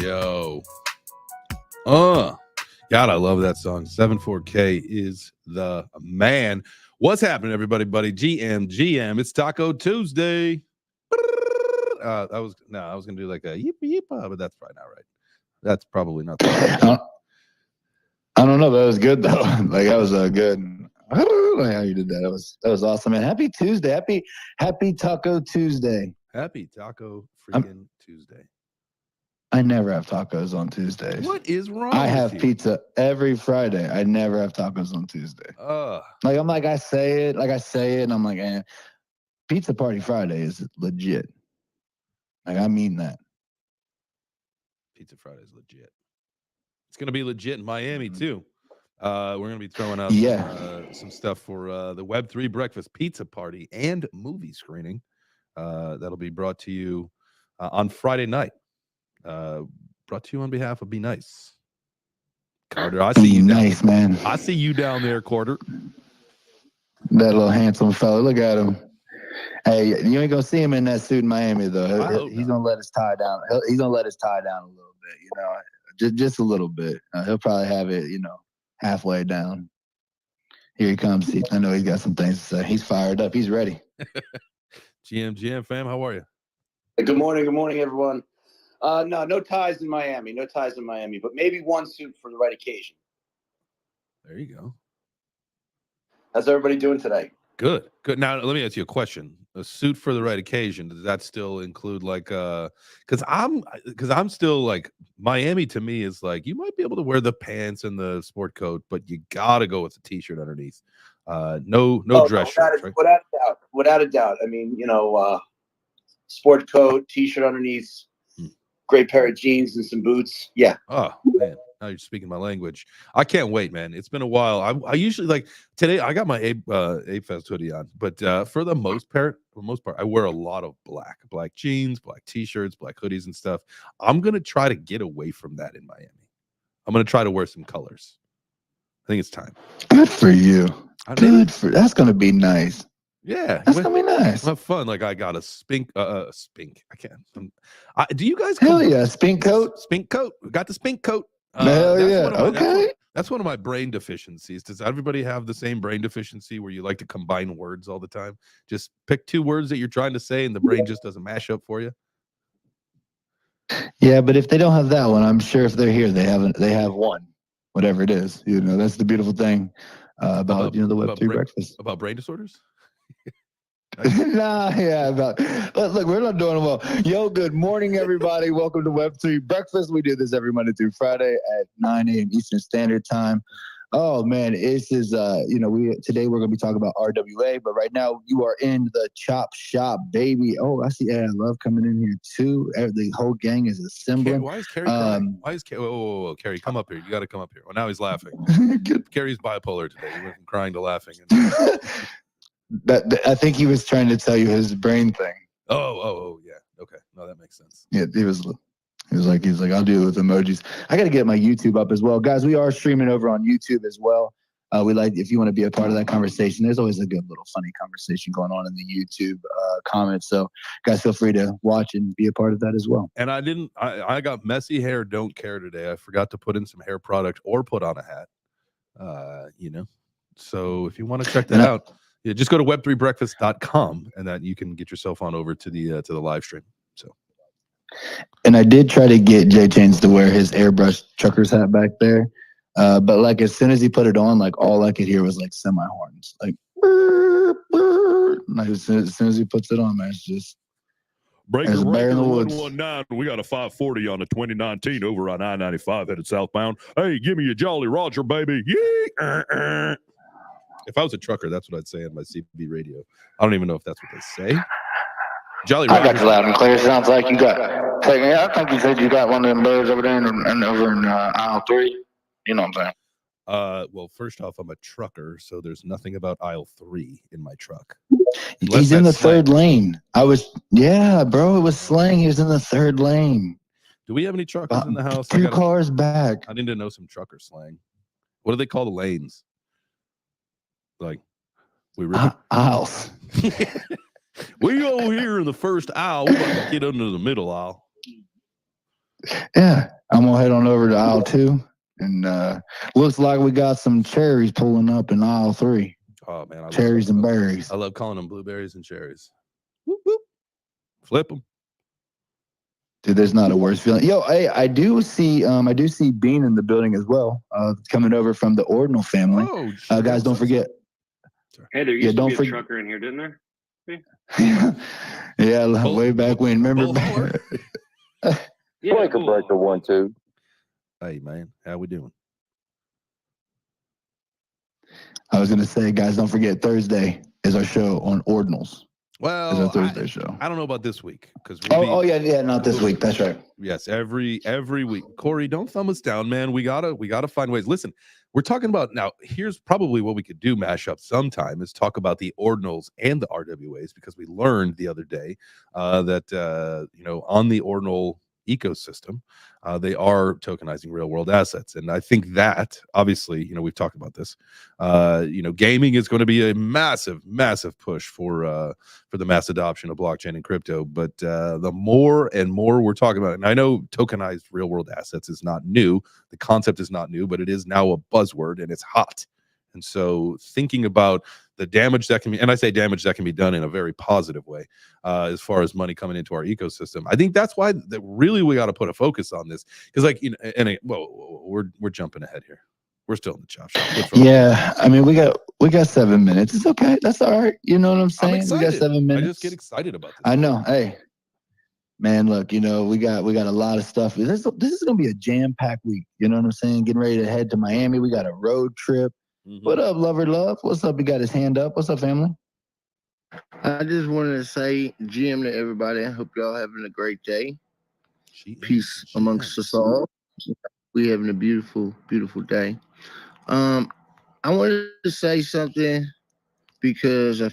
Yo. God, I love that song. 74K is the man. What's happening, everybody, buddy? GM. It's Taco Tuesday. I was gonna do like a yippee yippah, but that's probably not right. That's probably not the right. I don't know, but that was good though. Like that was good. I don't know how you did that. That was awesome, man. Happy Tuesday. Happy Taco Tuesday. Happy Taco freaking Tuesday. I never have tacos on Tuesdays. What is wrong? I have pizza every Friday. I never have tacos on Tuesday. I say it, and I'm like, Pizza Party Friday is legit. Like, I mean that. Pizza Friday is legit. It's gonna be legit in Miami too. We're gonna be throwing out some stuff for the Web3 breakfast pizza party and movie screening. That'll be brought to you on Friday night. Brought to you on behalf of Be Nice. Carter, I see you nice, man. I see you down there, Carter. That little handsome fella. Look at him. Hey, you ain't gonna see him in that suit in Miami though. He's gonna let his tie down. He's gonna let his tie down a little bit, you know, just a little bit. He'll probably have it, you know, halfway down. Here he comes. I know he's got some things to say. He's fired up. He's ready. GM fam, how are you? Good morning, everyone. No ties in Miami. But maybe one suit for the right occasion. There you go. How's everybody doing today? Good. Now, let me ask you a question. A suit for the right occasion, does that still include like because I'm still like, Miami to me is like, you might be able to wear the pants and the sport coat, but you gotta go with a t-shirt underneath. No dress shirts, right? Without a doubt. I mean, you know, sport coat, t-shirt underneath, great pair of jeans and some boots. Yeah. Oh man, now you're speaking my language. I can't wait, man. It's been a while. I usually, like today, I got my Ape Fest hoodie on, but for the most part, I wear a lot of black jeans, black t-shirts, black hoodies and stuff. I'm gonna try to get away from that in Miami. I'm gonna try to wear some colors. I think it's time. Good for you. That's gonna be nice. Yeah, that's gonna be nice. Have fun. Like I got a spink. I can't. Do you guys? Hell yeah, spink coat. Spink coat. Got the spink coat. Hell yeah. Okay. That's one of my brain deficiencies. Does everybody have the same brain deficiency where you like to combine words all the time? Just pick two words that you're trying to say, and the brain just doesn't mash up for you. Yeah, but if they don't have that one, I'm sure if they're here, they have one, whatever it is. You know, that's the beautiful thing about the Web3 breakfast. About brain disorders. Look, we're not doing well. Yo, good morning, everybody. Welcome to Web3 Breakfast. We do this every Monday through Friday at 9 a.m. Eastern Standard Time. Oh man, this is today we're gonna be talking about RWA, but right now you are in the chop shop, baby. Oh, I see Love coming in here too. The whole gang is assembling. Why is Kerry crying? Why is Kerry? Whoa, Kerry, come up here. You got to come up here. Well, now he's laughing. Kerry's bipolar today. He went from crying to laughing. I think he was trying to tell you his brain thing. Oh, yeah. Okay, no, that makes sense. Yeah, he was like, I'll do it with emojis. I got to get my YouTube up as well, guys. We are streaming over on YouTube as well. If you want to be a part of that conversation, there's always a good little funny conversation going on in the YouTube comments. So, guys, feel free to watch and be a part of that as well. And I got messy hair. Don't care today. I forgot to put in some hair product or put on a hat. So if you want to check that out. Yeah, just go to web3breakfast.com and that you can get yourself on over to the live stream. So, and I did try to get Jay Chains to wear his airbrush trucker's hat back there, but like as soon as he put it on, like all I could hear was like semi horns, like, burr, burr. Like as soon as he puts it on, man, it's just Breaker 119. We got a 540 on the 2019 over on I-95 headed southbound. Hey, give me a Jolly Roger, baby. Yeah. If I was a trucker, that's what I'd say on my CB radio. I don't even know if that's what they say. Jolly Roger. I got you loud and clear. Sounds like you got. I think you said you got one of them birds over there and over in aisle 3. You know what I'm saying? Well, first off, I'm a trucker, so there's nothing about aisle 3 in my truck. He's in the third lane. Bro, it was slang. He was in the third lane. Do we have any truckers in the house? 2 cars back. I need to know some trucker slang. What do they call the lanes? Like, aisles. We over here in the first aisle. We about to get under the middle aisle. Yeah, I'm gonna head on over to aisle 2, and looks like we got some cherries pulling up in aisle 3. Oh man, cherries and berries. I love calling them blueberries and cherries. Whoop, whoop. Flip them. Dude, there's not a worse feeling. Yo, hey, I do see Bean in the building as well, coming over from the Ordinal family. Oh, sure. Guys, don't forget. Hey, there used to be a trucker in here, didn't there? Yeah, way back when. Remember? Yeah, Breaker 1 2. Hey man, how we doing? I was gonna say, guys, don't forget Thursday is our show on Ordinals. Well, it's our Thursday show. I don't know about this week because yeah, not this week. That's right. Yes, every week. Corey, don't thumb us down, man. We gotta find ways. Listen, we're talking about now. Here's probably what we could do mash up sometime is talk about the ordinals and the RWAs because we learned the other day that on the ordinal ecosystem, they are tokenizing real world assets. And I think that obviously, we've talked about this, gaming is going to be a massive push for the mass adoption of blockchain and crypto. But the more and more we're talking about it, and I know tokenized real world assets is not new. The concept is not new, but it is now a buzzword and it's hot. And so thinking about the damage that can be, and I say damage that can be done in a very positive way, as far as money coming into our ecosystem. I think that's why really we got to put a focus on this because, we're jumping ahead here. We're still in the chop shop. Yeah, I mean, we got 7 minutes. It's okay. That's all right. You know what I'm saying? We got 7 minutes. I just get excited about this. I know. Hey, man, look, we got a lot of stuff. This is gonna be a jam-packed week. You know what I'm saying? Getting ready to head to Miami. We got a road trip. Mm-hmm. What up, Lover Love? What's up? He got his hand up. What's up, family? I just wanted to say, GM to everybody, I hope y'all having a great day. Peace amongst us all. We having a beautiful, beautiful day. I wanted to say something because I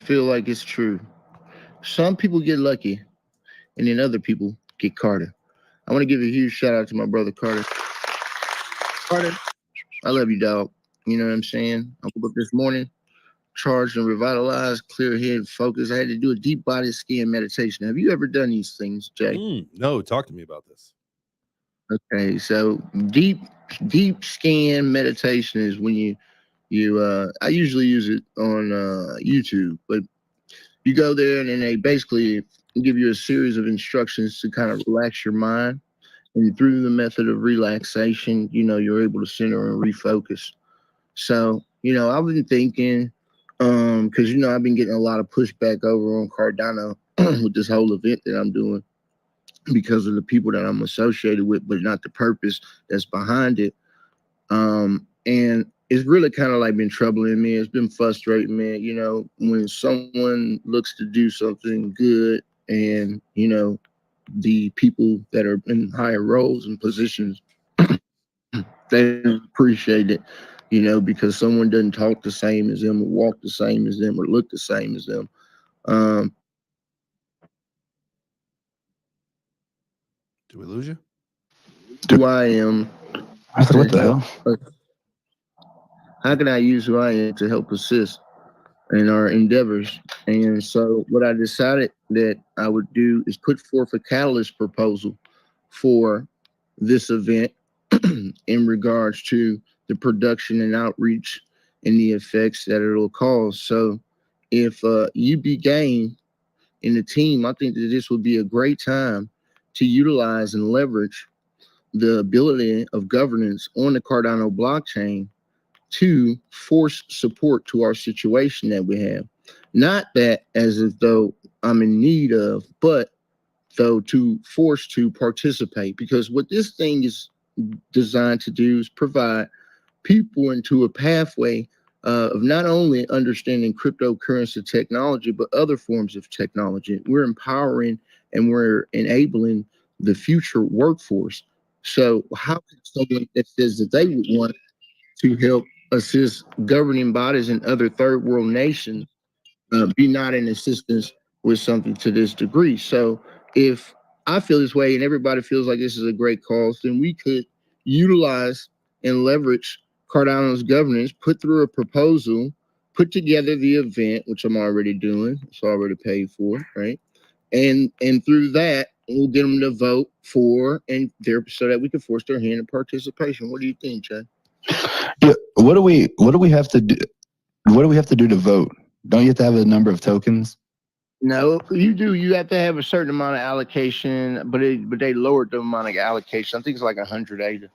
feel like it's true. Some people get lucky, and then other people get Carter. I want to give a huge shout out to my brother Carter. Carter, I love you, dog. You know what I'm saying? I woke up this morning, charged and revitalized, clear head, focused. I had to do a deep body scan meditation. Have you ever done these things, Jay? No, talk to me about this. Okay, so deep scan meditation is when you I usually use it on YouTube, but you go there and then they basically give you a series of instructions to kind of relax your mind. And through the method of relaxation, you're able to center and refocus. So, I've been thinking, because, I've been getting a lot of pushback over on Cardano with this whole event that I'm doing because of the people that I'm associated with, but not the purpose that's behind it. And it's really kind of like been troubling me. It's been frustrating me, when someone looks to do something good and, the people that are in higher roles and positions, they appreciate it, because someone doesn't talk the same as them or walk the same as them or look the same as them. Do we lose you? Who I am. I said, what the hell? How can I use who I am to help assist in our endeavors? And so what I decided that I would do is put forth a catalyst proposal for this event in regards to the production and outreach and the effects that it'll cause. So if you be game in the team, I think that this would be a great time to utilize and leverage the ability of governance on the Cardano blockchain to force support to our situation that we have. Not that as if though I'm in need of, but though to force to participate, because what this thing is designed to do is provide people into a pathway of not only understanding cryptocurrency technology, but other forms of technology. We're empowering and we're enabling the future workforce. So how can someone that says that they would want to help assist governing bodies in other third world nations be not in assistance with something to this degree? So if I feel this way and everybody feels like this is a great cause, then we could utilize and leverage Cardano's governance, put through a proposal, put together the event, which I'm already doing. It's already paid for, right? And through that, we'll get them to vote for, and so that we can force their hand of participation. What do you think, Jay? Yeah. What do we have to do? What do we have to do to vote? Don't you have to have a number of tokens? No, you do. You have to have a certain amount of allocation, but they lowered the amount of allocation. I think it's like 180.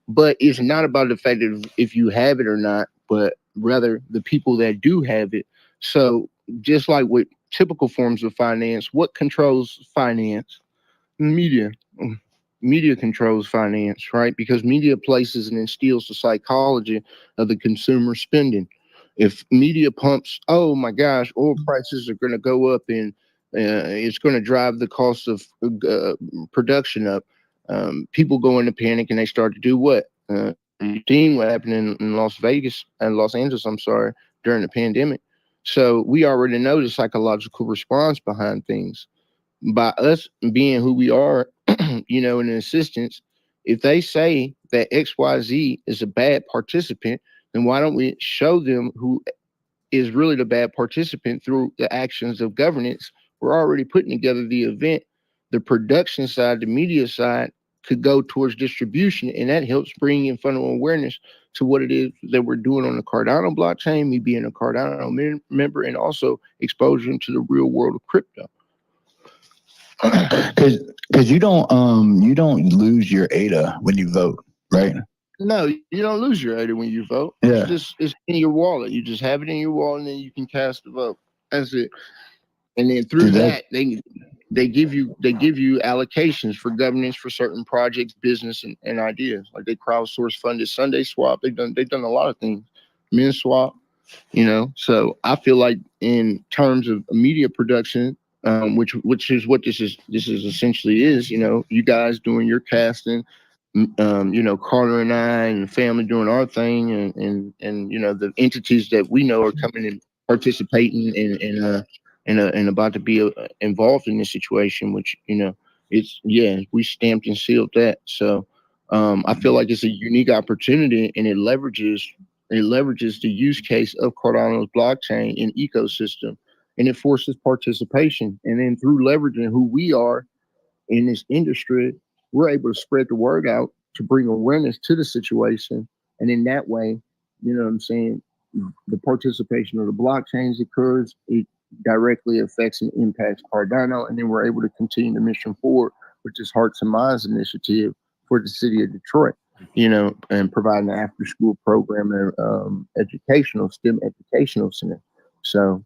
But it's not about the fact that if you have it or not, but rather the people that do have it. So just like with typical forms of finance, what controls finance? Media. Media controls finance, right? Because media places and instills the psychology of the consumer spending. If media pumps, oh my gosh, oil prices are going to go up, and it's going to drive the cost of production up, people go into panic and they start to do what? You've seen what happened in Las Vegas and Los Angeles, I'm sorry, during the pandemic. So we already know the psychological response behind things. By us being who we are, in an assistance, if they say that XYZ is a bad participant, then why don't we show them who is really the bad participant through the actions of governance? We're already putting together the event. The production side, the media side could go towards distribution, and that helps bring in fundamental awareness to what it is that we're doing on the Cardano blockchain, me being a Cardano member, and also exposure to the real world of crypto. Because you don't lose your ADA when you vote, right? No, you don't lose your ADA when you vote. Yeah. It's in your wallet. You just have it in your wallet, and then you can cast the vote. That's it. And then through that they give you allocations for governance for certain projects, business, and ideas. Like they crowdsource funded Sunday Swap. They've done a lot of things. Men Swap, So I feel like in terms of media production, which is what this is essentially is, you guys doing your casting, Carter and I and the family doing our thing, and the entities that we know are coming and participating and about to be involved in this situation, which we stamped and sealed that. So I feel like it's a unique opportunity, and it leverages the use case of Cardano's blockchain and ecosystem, and it forces participation. And then through leveraging who we are in this industry, we're able to spread the word out to bring awareness to the situation. And in that way, the participation of the blockchains occurs. It directly affects and impacts Cardano. And then we're able to continue the mission forward, which is Hearts and Minds initiative for the city of Detroit, and providing an after school program and educational center. So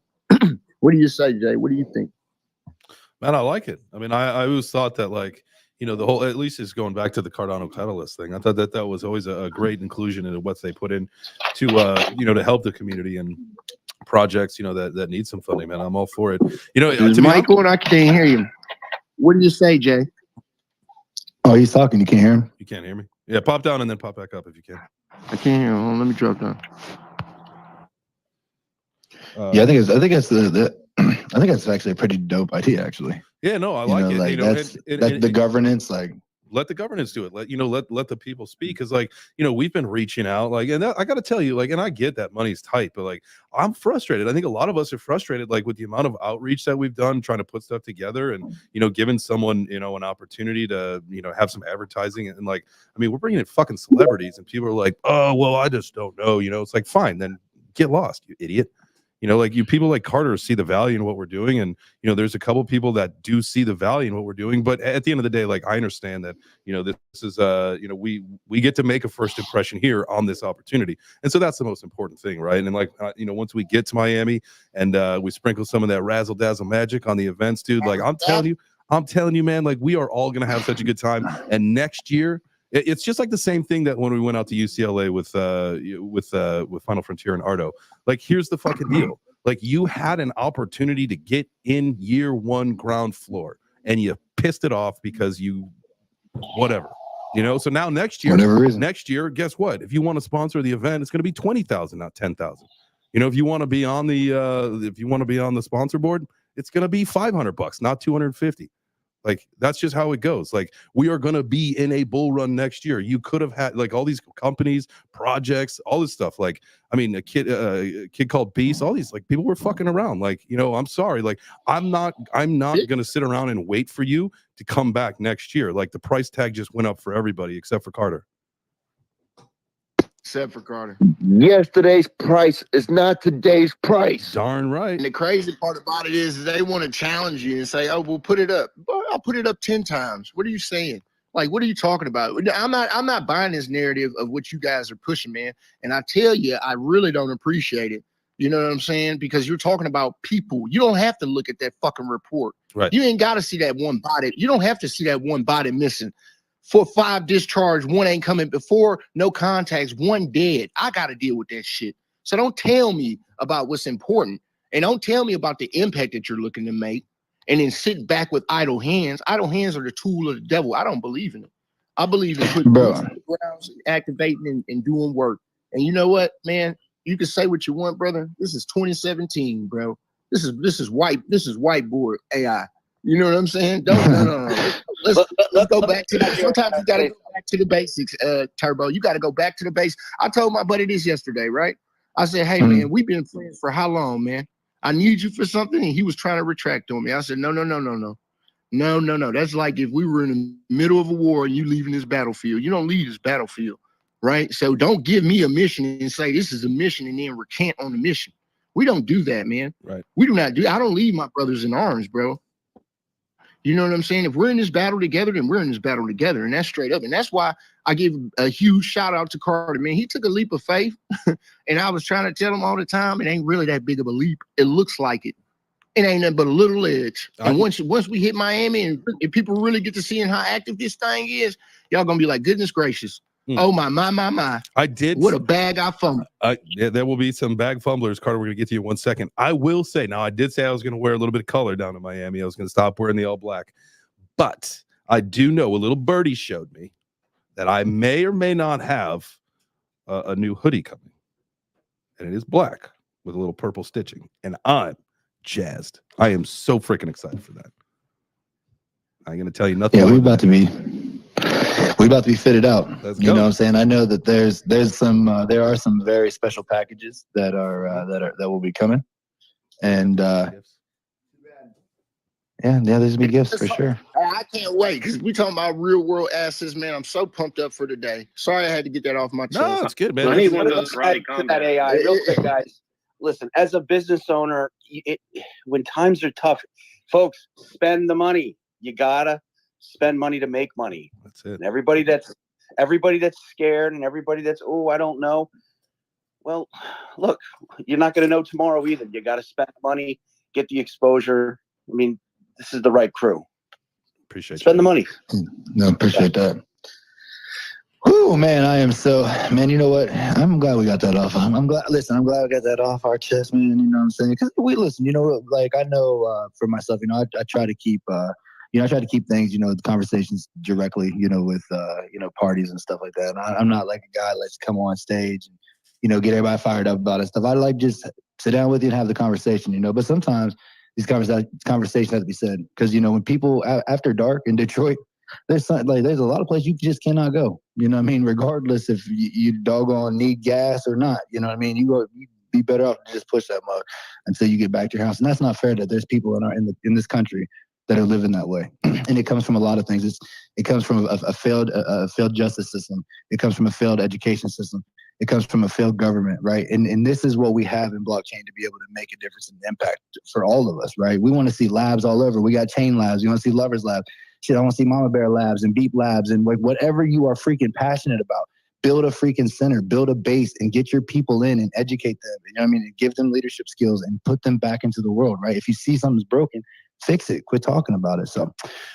what do you say, Jay? What do you think? Man, I like it. I mean, I always thought that, like, the whole, at least is going back to the Cardano Catalyst thing. I thought that was always a great inclusion into what they put in to, to help the community and projects, that need some funding, man. I'm all for it. Michael, and I can't hear you. What do you say, Jay? Oh, he's talking. You can't hear him? You can't hear me? Yeah, pop down and then pop back up if you can. I can't hear him. Let me drop down. I think that's actually a pretty dope idea, actually. Yeah, no, I like it. Like that's the governance, like, let the governance do it. Let the people speak, because we've been reaching out, and I got to tell you, and I get that money's tight, but I'm frustrated. I think a lot of us are frustrated, with the amount of outreach that we've done trying to put stuff together, and giving someone an opportunity to have some advertising, and we're bringing in fucking celebrities, and people are like, oh well, I just don't know. It's like, fine, then get lost, you idiot. You people like Carter see the value in what we're doing, and there's a couple people that do see the value in what we're doing. But at the end of the day, I understand that this is we get to make a first impression here on this opportunity, and so that's the most important thing, right? And once we get to Miami and we sprinkle some of that razzle dazzle magic on the events, dude, I'm telling you, man, we are all gonna have such a good time. And next year, it's just like the same thing that when we went out to UCLA with Final Frontier and Ardo. Here's the fucking deal. You had an opportunity to get in year one ground floor, and you pissed it off because you whatever. So now next year, guess what? If you want to sponsor the event, it's going to be 20,000, not 10,000. If you want to be on the sponsor board, it's going to be $500, not 250. Like, that's just how it goes. Like, we are going to be in a bull run next year. You could have had like all these companies, projects, all this stuff. Like, I mean, a kid called Beast, all these, like, people were fucking around. Like, you know, I'm sorry. Like, I'm not going to sit around and wait for you to come back next year. Like, the price tag just went up for everybody except for Carter. Except for Carter. Yesterday's price is not today's price. Darn right. And the crazy part about it is they want to challenge you and say, "Oh, we'll put it up." Well, I'll put it up 10 times. What are you saying? Like, what are you talking about? I'm not buying this narrative of what you guys are pushing, man. And I tell you, I really don't appreciate it. You know what I'm saying? Because you're talking about people. You don't have to look at that fucking report. Right. You ain't got to see that one body. You don't have to see that one body missing. 5 discharged, 1 ain't coming before, no contacts, 1 dead. I got to deal with that shit. So don't tell me about what's important, and don't tell me about the impact that you're looking to make, and then sit back with idle hands. Idle hands are the tool of the devil. I don't believe in them. I believe in putting boots on the ground, activating and doing work. And you know what, man? You can say what you want, brother. This is 2017, bro. This is whiteboard AI. You know what I'm saying? No. Let's go back to that. Sometimes you got to go back to the basics, Turbo. You got to go back to the basics. I told my buddy this yesterday, right? I said, hey, man, we've been friends for how long, man? I need you for something. And he was trying to retract on me. I said, no. That's like if we were in the middle of a war and you leaving this battlefield. You don't leave this battlefield, right? So don't give me a mission and say this is a mission and then recant on the mission. We don't do that, man. Right. We do not do. I don't leave my brothers in arms, bro. You know what I'm saying? If we're in this battle together, then we're in this battle together. And that's straight up. And that's why I give a huge shout out to Carter, man. He took a leap of faith. And I was trying to tell him all the time, it ain't really that big of a leap. It looks like it. It ain't nothing but a little edge. And once we hit Miami and people really get to seeing how active this thing is, y'all gonna be like, goodness gracious. Oh my. I did. What a bag I fumbled. Yeah, there will be some bag fumblers, Carter. We're going to get to you in 1 second. I will say, now I did say I was going to wear a little bit of color down in Miami. I was going to stop wearing the all black. But I do know a little birdie showed me that I may or may not have a new hoodie coming. And it is black with a little purple stitching. And I'm jazzed. I am so freaking excited for that. I'm going to tell you nothing. Yeah, we're about to be fitted out. You know what I'm saying? I know that there are some very special packages that will be coming, and there's be gifts for sure. I can't wait because we talking about real world assets, man. I'm so pumped up for today. Sorry I had to get that off my chest. No, it's good, man. I need one of those Ronnie that AI real quick, guys. Listen, as a business owner, when times are tough, folks, spend the money. You gotta spend money to make money. That's it. And everybody that's scared and everybody that's, I don't know. Well, look, you're not going to know tomorrow either. You got to spend money, get the exposure. I mean, this is the right crew. Appreciate spend the money. No, appreciate that. Whoo, man, man, you know what? I'm glad we got that off. I'm glad we got that off our chest, man. You know what I'm saying? Because we listen, you know, like I know for myself, you know, I try to keep things, you know, the conversations directly, you know, with, you know, parties and stuff like that. And I'm not like a guy let's come on stage and, you know, get everybody fired up about it stuff. I like just sit down with you and have the conversation, you know, but sometimes these conversations have to be said because, you know, when people after dark in Detroit, there's a lot of places you just cannot go, you know what I mean? Regardless if you doggone need gas or not, you know what I mean? You be better off to just push that mug until you get back to your house. And that's not fair that there's people in this country that are living that way. And it comes from a lot of things. It comes from a failed justice system. It comes from a failed education system. It comes from a failed government, right? And this is what we have in blockchain to be able to make a difference and impact for all of us, right? We want to see labs all over. We got chain labs. We want to see lovers labs. Shit, I want to see mama bear labs and beep labs and like whatever you are freaking passionate about. Build a freaking center, build a base, and get your people in and educate them. You know what I mean? And give them leadership skills and put them back into the world, right? If you see something's broken, fix it. Quit talking about it. So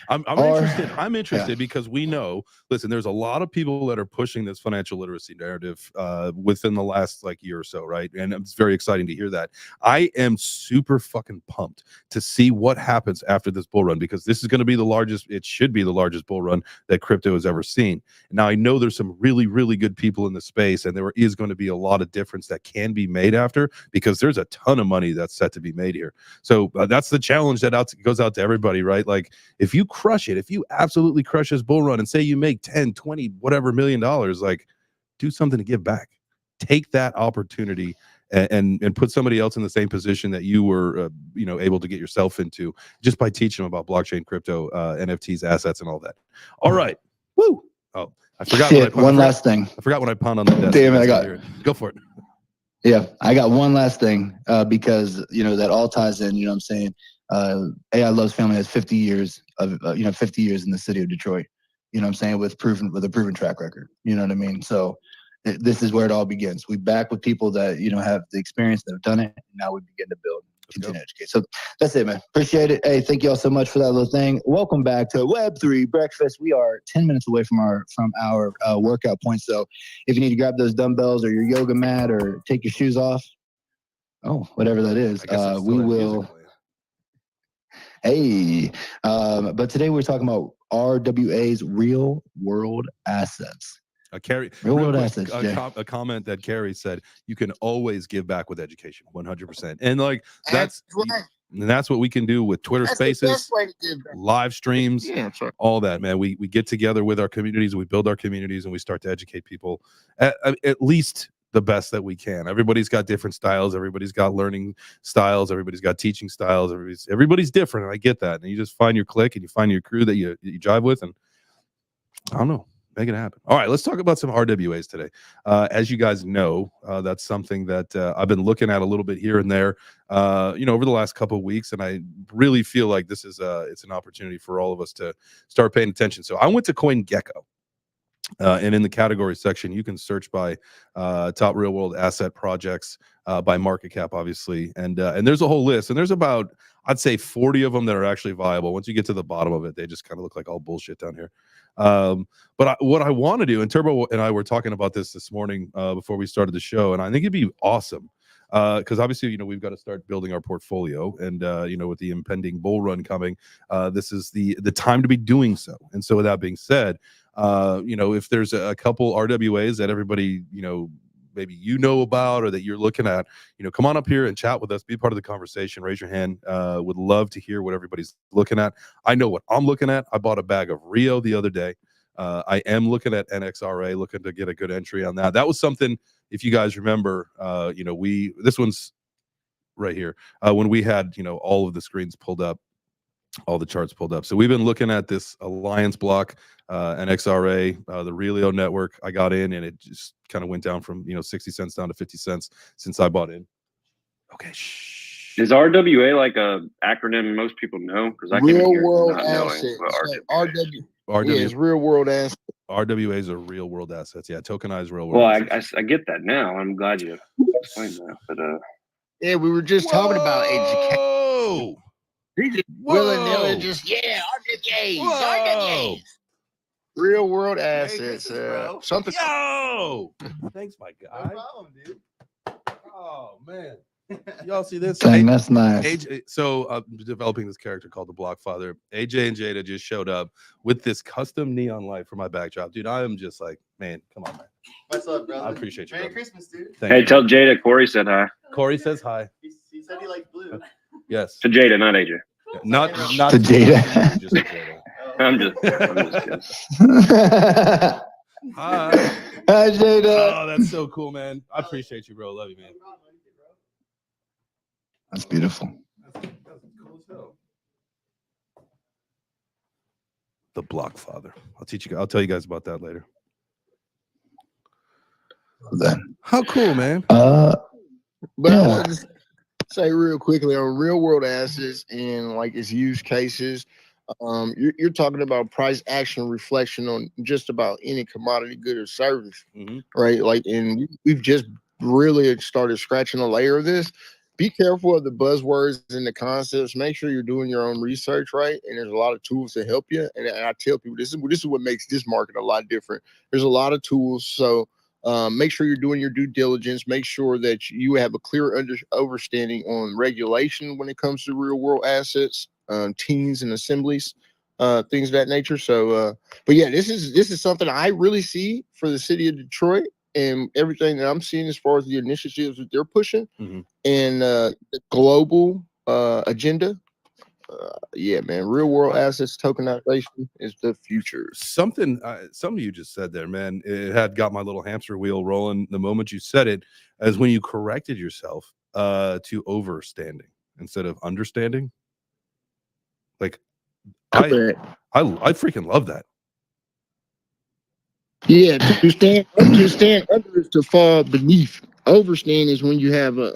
I'm interested. I'm interested because we know, listen, there's a lot of people that are pushing this financial literacy narrative within the last year or so, right? And it's very exciting to hear that. I am super fucking pumped to see what happens after this bull run because this is going to be it should be the largest bull run that crypto has ever seen. Now, I know there's some really, really good people in the space and there is going to be a lot of difference that can be made after because there's a ton of money that's set to be made here. So that's the challenge that goes out to everybody, right? Like if you crush it, if you absolutely crush this bull run and say you make 10, 20, whatever $1 million, like do something to give back. Take that opportunity and put somebody else in the same position that you were, able to get yourself into just by teaching them about blockchain, crypto, NFTs, assets, and all that. All right. Woo. Oh, I forgot one last thing. I forgot when I pound on the desk. Damn it, Go for it. Yeah, I got one last thing because that all ties in. You know what I'm saying? AI Love's family has 50 years of 50 years in the city of Detroit. You know what I'm saying? With a proven track record. You know what I mean? So this is where it all begins. We back with people that have the experience, that have done it, and now we begin to build. Continue to educate. So that's it, man. Appreciate it. Hey, thank you all so much for that little thing. Welcome back to Web3 Breakfast. We are 10 minutes away from our workout point. So if you need to grab those dumbbells or your yoga mat or take your shoes off, whatever that is, we will. Hey, but today we're talking about RWA's real world assets. Real world assets. A comment that Carrie said: you can always give back with education, 100%. And like that's what we can do with Twitter Spaces, live streams, all that, man. We get together with our communities, we build our communities, and we start to educate people at least the best that we can. Everybody's got different styles. Everybody's got learning styles. Everybody's got teaching styles. Everybody's different. And I get that. And you just find your clique and you find your crew that you jive with, and I don't know. Make it happen. All right, let's talk about some RWAs today. As you guys know, that's something that I've been looking at a little bit here and there, over the last couple of weeks, and I really feel like this is it's an opportunity for all of us to start paying attention. So I went to CoinGecko, and in the category section, you can search by top real world asset projects by market cap, obviously, and there's a whole list, and there's about, I'd say, 40 of them that are actually viable. Once you get to the bottom of it, they just kind of look like all bullshit down here. But what I want to do, and Turbo and I were talking about this morning before we started the show, and I think it'd be awesome because obviously, we've got to start building our portfolio, and with the impending bull run coming, this is the time to be doing so. And so with that being said, if there's a couple RWAs that everybody, maybe about or that you're looking at, come on up here and chat with us, be part of the conversation, raise your hand. Would love to hear what everybody's looking at. I know what I'm looking at. I bought a bag of Rio the other day. I am looking at NXRA, looking to get a good entry on that. That was something, if you guys remember, this one's right here, when we had, all of the screens pulled up, all the charts pulled up. So we've been looking at this Alliance block, NXRA, the Relio network. I got in and it just kind of went down from 60 cents down to 50 cents since I bought in. Okay. Shh. Is RWA like a acronym most people know? Because I real came world not assets. RWA is real world assets. RWAs are real world assets. Yeah, tokenized real world. Well, I get that now. I'm glad you explained that. But yeah, we were just talking about education. Whoa. Just RWAs. Real world assets. Something. Yo, thanks, my guy. No problem, dude. Oh man, y'all see this? Dang, that's nice. AJ, so I'm developing this character called the Blockfather. AJ and Jada just showed up with this custom neon light for my backdrop, dude. I am just like, man, come on, man. What's up, brother? I appreciate you. Merry Christmas, dude. Thank hey, you. tell Jada Corey said hi. Corey says hi. He said he likes blue. Yes. To Jada, not AJ. Not to Jada. Just to Jada. I'm just kidding. Hi. Hi, Jada. Oh, that's so cool, man. I appreciate you, bro. Love you, man. That's beautiful. That's cool as hell. The Blockfather. I'll tell you guys about that later. Then. How cool, man. But Yeah. I want to say real quickly on real world assets and like its use cases. You're talking about price action reflection on just about any commodity, good or service, right? Like, and we've just really started scratching a layer of this. Be careful of the buzzwords and the concepts. Make sure you're doing your own research, right? And there's a lot of tools to help you. And I tell people this is what makes this market a lot different. There's a lot of tools, so make sure you're doing your due diligence. Make sure that you have a clear understanding on regulation when it comes to real world assets, teams and assemblies, things of that nature. So, but yeah, this is something I really see for the city of Detroit and everything that I'm seeing as far as the initiatives that they're pushing and the global agenda yeah, man, real world assets tokenization is the future. Something you just said there, man, it had got my little hamster wheel rolling the moment you said it, as when you corrected yourself to overstanding instead of understanding. Like Correct. I freaking love that. Yeah, to stand under is to fall beneath. Overstand is when you have a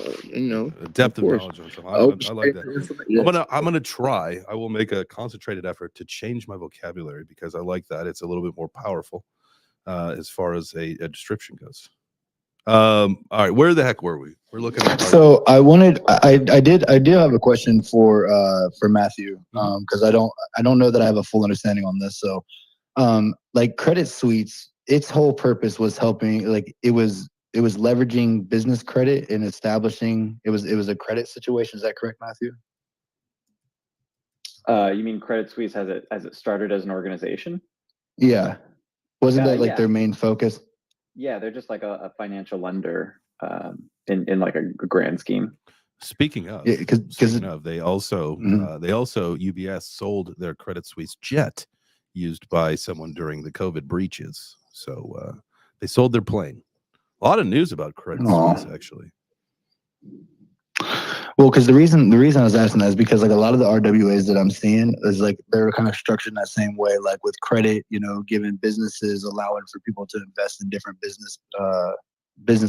Depth of course. knowledge on something. I like that. Yes. I'm gonna try. I will make a concentrated effort to change my vocabulary because I like that. It's a little bit more powerful as far as a description goes. All right, where the heck were we? We're looking at. So I did have a question for Matthew, because I don't know that I have a full understanding on this. So like Credit Suites, its whole purpose was helping, like it was leveraging business credit and establishing, it was a credit situation. Is that correct, Matthew? You mean Credit Suisse as it started as an organization? Yeah. Wasn't that like yeah. their main focus? Yeah, they're just like a financial lender in like a grand scheme. Speaking of, they also UBS sold their Credit Suisse jet used by someone during the COVID breaches. So they sold their plane. A lot of news about Credit Suisse, actually. Well, because the reason I was asking that is because like a lot of the RWAs that I'm seeing is like they're kind of structured in that same way, like with credit, giving businesses, allowing for people to invest in different business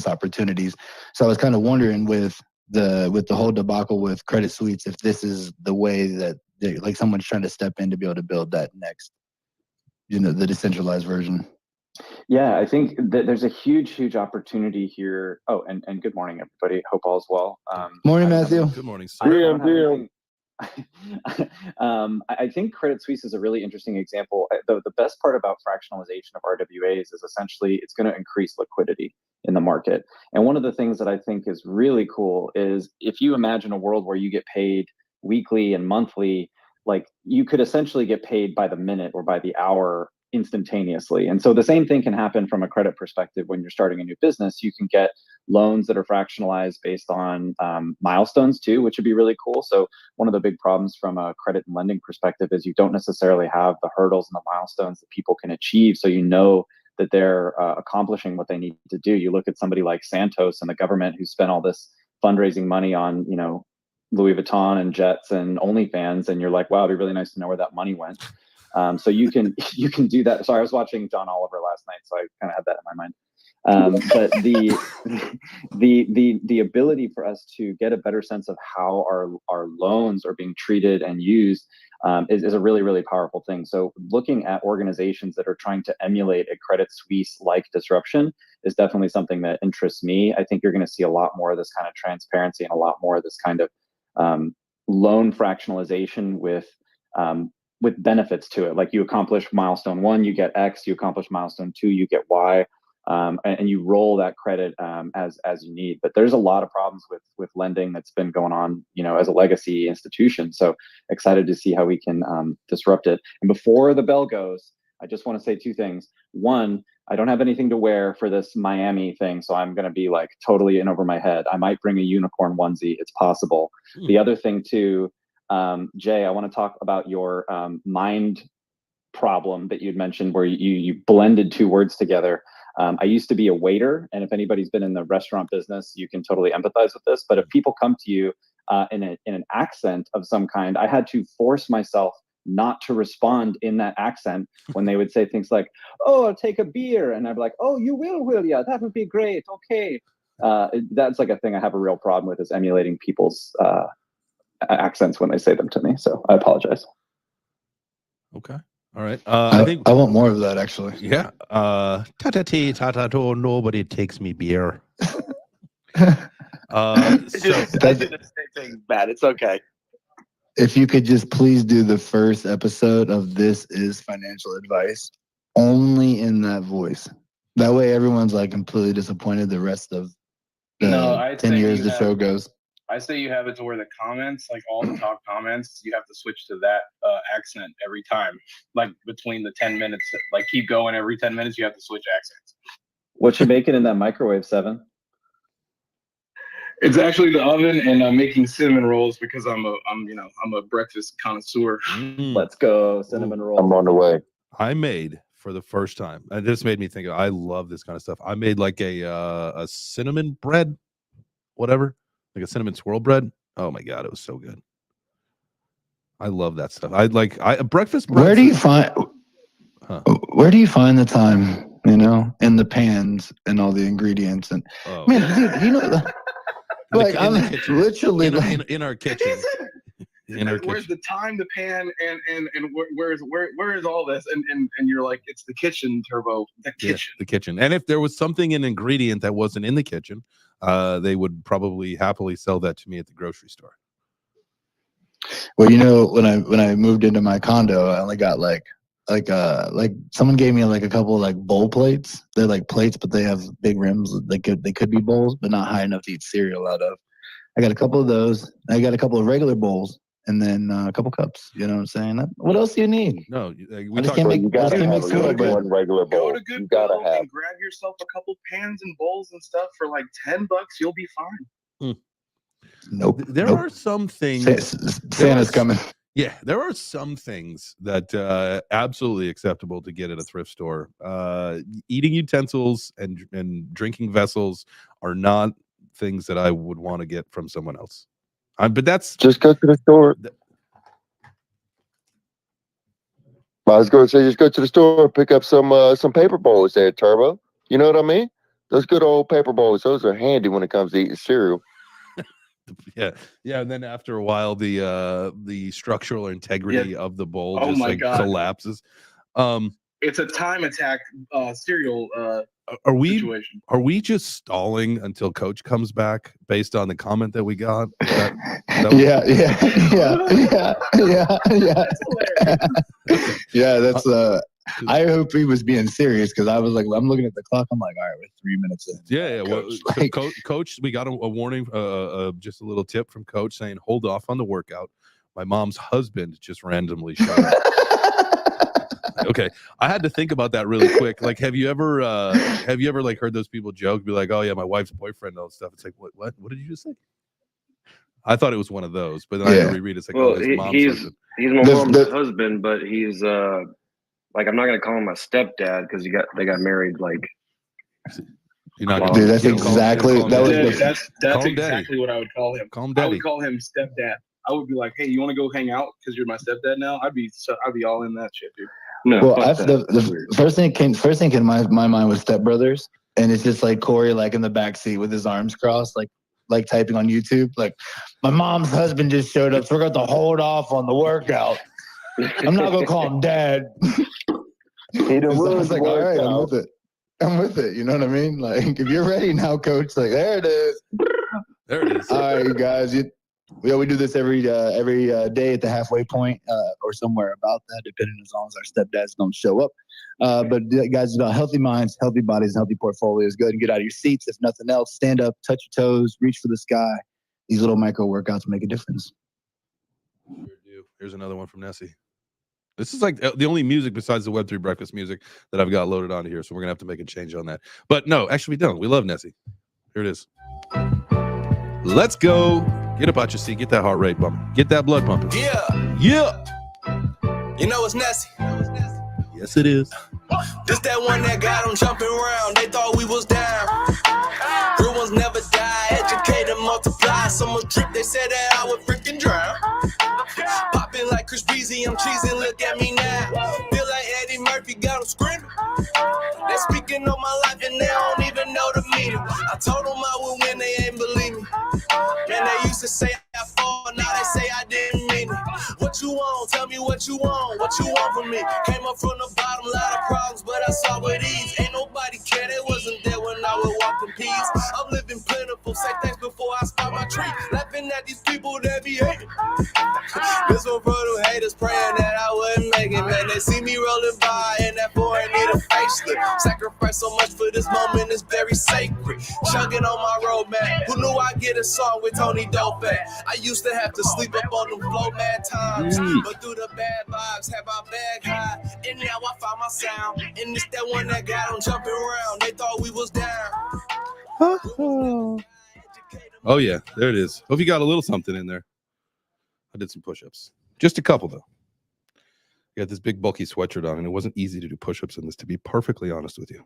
opportunities. So I was kind of wondering with the whole debacle with Credit Suites, if this is the way that like someone's trying to step in to be able to build that next, the decentralized version. Yeah, I think that there's a huge opportunity here. Oh, and good morning, everybody. Hope all is well. Morning, Matthew. Good morning, sir. I think Credit Suisse is a really interesting example. The best part about fractionalization of RWAs is essentially it's going to increase liquidity in the market. And one of the things that I think is really cool is if you imagine a world where you get paid weekly and monthly, like you could essentially get paid by the minute or by the hour instantaneously. And so the same thing can happen from a credit perspective when you're starting a new business. You can get loans that are fractionalized based on milestones too, which would be really cool. So one of the big problems from a credit and lending perspective is you don't necessarily have the hurdles and the milestones that people can achieve. So that they're accomplishing what they need to do. You look at somebody like Santos and the government who spent all this fundraising money on, Louis Vuitton and jets and OnlyFans, and you're like, wow, it'd be really nice to know where that money went. So you can do that. Sorry, I was watching John Oliver last night, so I kind of had that in my mind. But the ability for us to get a better sense of how our loans are being treated and used is a really powerful thing. So looking at organizations that are trying to emulate a Credit Suisse-like disruption is definitely something that interests me. I think you're going to see a lot more of this kind of transparency and a lot more of this kind of loan fractionalization with benefits to it. Like you accomplish milestone 1, you get X, you accomplish milestone 2, you get Y, and you roll that credit as you need. But there's a lot of problems with lending that's been going on, as a legacy institution. So excited to see how we can disrupt it. And before the bell goes, I just want to say 2 things. 1, I don't have anything to wear for this Miami thing, so I'm going to be like totally in over my head. I might bring a unicorn onesie. It's possible. The other thing too, Jay, I want to talk about your mind problem that you'd mentioned where you blended 2 words together. I used to be a waiter, and if anybody's been in the restaurant business, you can totally empathize with this. But if people come to you in an accent of some kind, I had to force myself not to respond in that accent when they would say things like, "Oh, I'll take a beer," and I'd be like, "Oh, you will ya? That would be great. Okay." That's like a thing I have a real problem with, is emulating people's accents when they say them to me. So I apologize. Okay. All right. I think I want more of that, actually. Yeah. Nobody takes me beer. I do the same thing, Matt. It's okay. If you could just please do the first episode of This Is Financial Advice only in that voice. That way everyone's like completely disappointed the rest of the 10 years the show goes. I say you have it to where the comments, like all the top comments, you have to switch to that accent every time. Like between the 10 minutes, like keep going every 10 minutes, you have to switch accents. What you making in that microwave, 7? It's actually the oven, and I'm making cinnamon rolls because I'm a breakfast connoisseur. Let's go, cinnamon rolls. I'm on the way. I made for the first time, and this made me think. I love this kind of stuff. I made like a cinnamon bread, whatever, like a cinnamon swirl bread. Oh my god, it was so good. I love that stuff. A breakfast. Where do you find the time? And the pans and all the ingredients and man, dude, like I'm literally in our kitchen. Where's the time, the pan, and where is all this? And you're like, it's the kitchen, Turbo. The kitchen. The kitchen. And if there was something, an ingredient that wasn't in the kitchen, they would probably happily sell that to me at the grocery store. Well, when I moved into my condo, I only got like someone gave me like a couple of like bowl plates. They're like plates, but they have big rims. They could be bowls, but not high enough to eat cereal out of. I got a couple of those. I got a couple of regular bowls, and then a couple cups. You know what I'm saying? What else do you need? No, I just can't make one regular bowl. Go to Goodwill and grab yourself a couple pans and bowls and stuff for like $10. You'll be fine. Nope. There are some things. Santa's coming. Yeah, there are some things that absolutely acceptable to get at a thrift store. Eating utensils and drinking vessels are not things that I would want to get from someone else. But that's just go to the store. I was going to say, just go to the store and pick up some paper bowls there, Turbo. You know what I mean? Those good old paper bowls. Those are handy when it comes to eating cereal. Yeah. And then after a while, the structural integrity of the bowl just collapses. It's a time attack cereal situation. Are we just stalling until Coach comes back based on the comment that we got? Yeah. Yeah, that's I hope he was being serious because I was like, I'm looking at the clock. I'm like, all right, we're 3 minutes in. Yeah. Well, Coach, we got a warning, just a little tip from Coach saying, hold off on the workout. My mom's husband just randomly showed up. Okay, I had to think about that really quick. Like, have you ever like heard those people joke, be like, "Oh yeah, my wife's boyfriend," and all that stuff? It's like, what did you just say? I thought it was one of those, but then I had to reread it. It's like, well, his mom's he's husband. He's my mom's husband, but he's like, I'm not gonna call him my stepdad because they got married like. You're not dude, that's exactly that's exactly what I would call him. Call him daddy. I would call him stepdad. I would be like, hey, you want to go hang out because you're my stepdad now? I'd be all in that shit, dude. No, well, the first thing came my mind was stepbrothers, and it's just like Corey like in the back seat with his arms crossed, like typing on YouTube, like my mom's husband just showed up, so we're going to hold off on the workout. I'm not gonna call him dad. I was like, all right, I'm with it. You know what I mean? Like, if you're ready now, Coach, like there it is. There it is. All right, you guys. We do this every day at the halfway point or somewhere about that, depending as long as our stepdads don't show up. But guys, it's about healthy minds, healthy bodies, healthy portfolios. Go ahead and get out of your seats. If nothing else, stand up, touch your toes, reach for the sky. These little micro workouts make a difference. Here's another one from Nessie. This is like the only music besides the Web3 breakfast music that I've got loaded onto here, so we're gonna have to make a change on that. But no, actually we don't. We love Nessie. Here it is. Let's go. Get up out your seat. Get that heart rate pumping. Get that blood pumping. Yeah. You know it's Nessie. Yes, it is. This that one that got them jumping around. They thought we was down. Real ones never die. Educate and multiply. Someone drip. They said that I would freaking drown. Popping like Chris Breezy. I'm cheesing. Look at me now. Feel like Eddie Murphy got them screaming. They speaking on my life and they don't even know the meaning. I told them I would win. They ain't believe me. Man, they used to say I fall, now they say I didn't mean it. What you want? Tell me what you want. What you want from me? Came up from the bottom, lot of problems, but I saw with ease. Ain't nobody care, they wasn't there when I would walk in peace. I'm living plentiful, say thanks before I start my tree. Laughing at these people that be hating. This one for them haters praying that I wouldn't make it. Man, they see me rolling by and that foreign need a facelift. Sacrifice so much for this moment, it's very sacred. Chugging on my road, man. Who knew I'd get a song with Tony Dope? I used to have to sleep up on them flow mad times, but through the bad vibes, have my bag high, and now I found my sound. And it's that one that got them jumping around. They thought we was down. Oh yeah, there it is. Hope you got a little something in there. I did some push-ups, just a couple though. You got this big bulky sweatshirt on, and it wasn't easy to do push-ups in this. To be perfectly honest with you.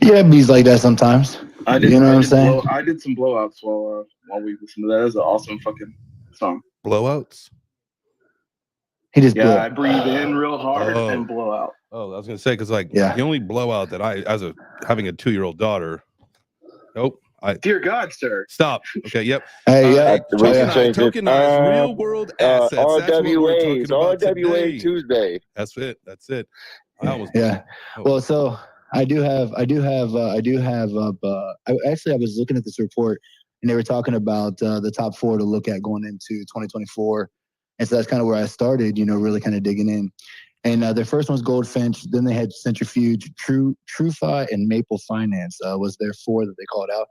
Yeah, it bees like that sometimes. I did. You know what I I'm did saying? I did some blowouts while we listened to that. That's an awesome fucking song. Blowouts. He just blew Yeah, I it. breathe in real hard and blow out. Oh, I was gonna say because like Yeah. the only blowout that I, as a having a 2-year-old daughter. Nope. Dear God, sir. Stop. Okay. Yep. Hey, yeah. We can change it. Tokenized real world assets. That's what we're talking about RWA today. Tuesday. That's it. That's it. I almost. Yeah. Well, so I was looking at this report and they were talking about the top 4 to look at going into 2024. And so that's kind of where I started, really kind of digging in. And their first one was Goldfinch. Then they had Centrifuge, TrueFi, and Maple Finance was their 4 that they called out.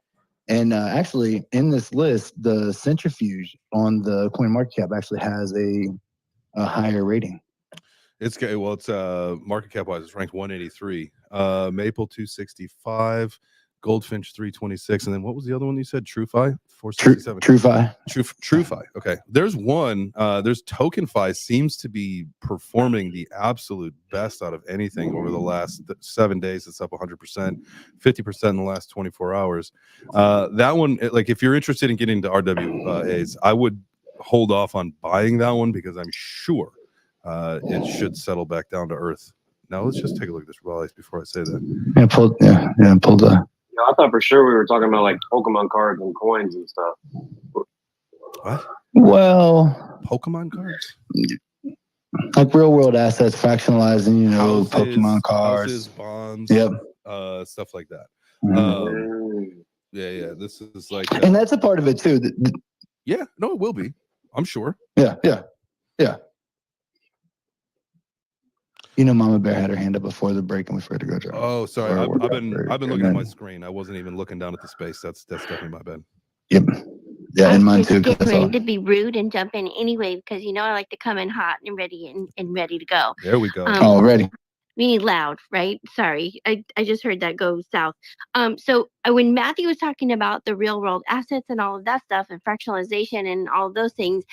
And actually, in this list, the Centrifuge on the CoinMarketCap actually has a higher rating. It's market cap wise, it's ranked 183. Maple 265, Goldfinch 326, and then what was the other one you said? TrueFi 467. TrueFi. Okay, there's one. There's TokenFi seems to be performing the absolute best out of anything over the last 7 days. It's up 100%, 50% in the last 24 hours. That one, like if you're interested in getting into RWAs, I would hold off on buying that one because I'm sure it should settle back down to earth. Now let's just take a look at this release before I say that. Yeah, pull the. Yeah, I thought for sure we were talking about like Pokemon cards and coins and stuff. What? Well, Pokemon cards? Like real world assets, fractionalizing, houses, Pokemon cards, houses, bonds, yep, stuff like that. Mm-hmm. Yeah. This is like, and that's a part of it too. Yeah, no, it will be. I'm sure. Yeah. Mama Bear had her hand up before the break, and we forgot to go drive. Oh, sorry. I've been looking at my screen. I wasn't even looking down at the space. That's definitely my bad. Yep. Yeah, and mine too. Getting ready to be rude and jump in anyway because I like to come in hot and ready and ready to go. There we go. Ready. We need loud, right? Sorry, I just heard that go south. So when Matthew was talking about the real world assets and all of that stuff and fractionalization and all of those things,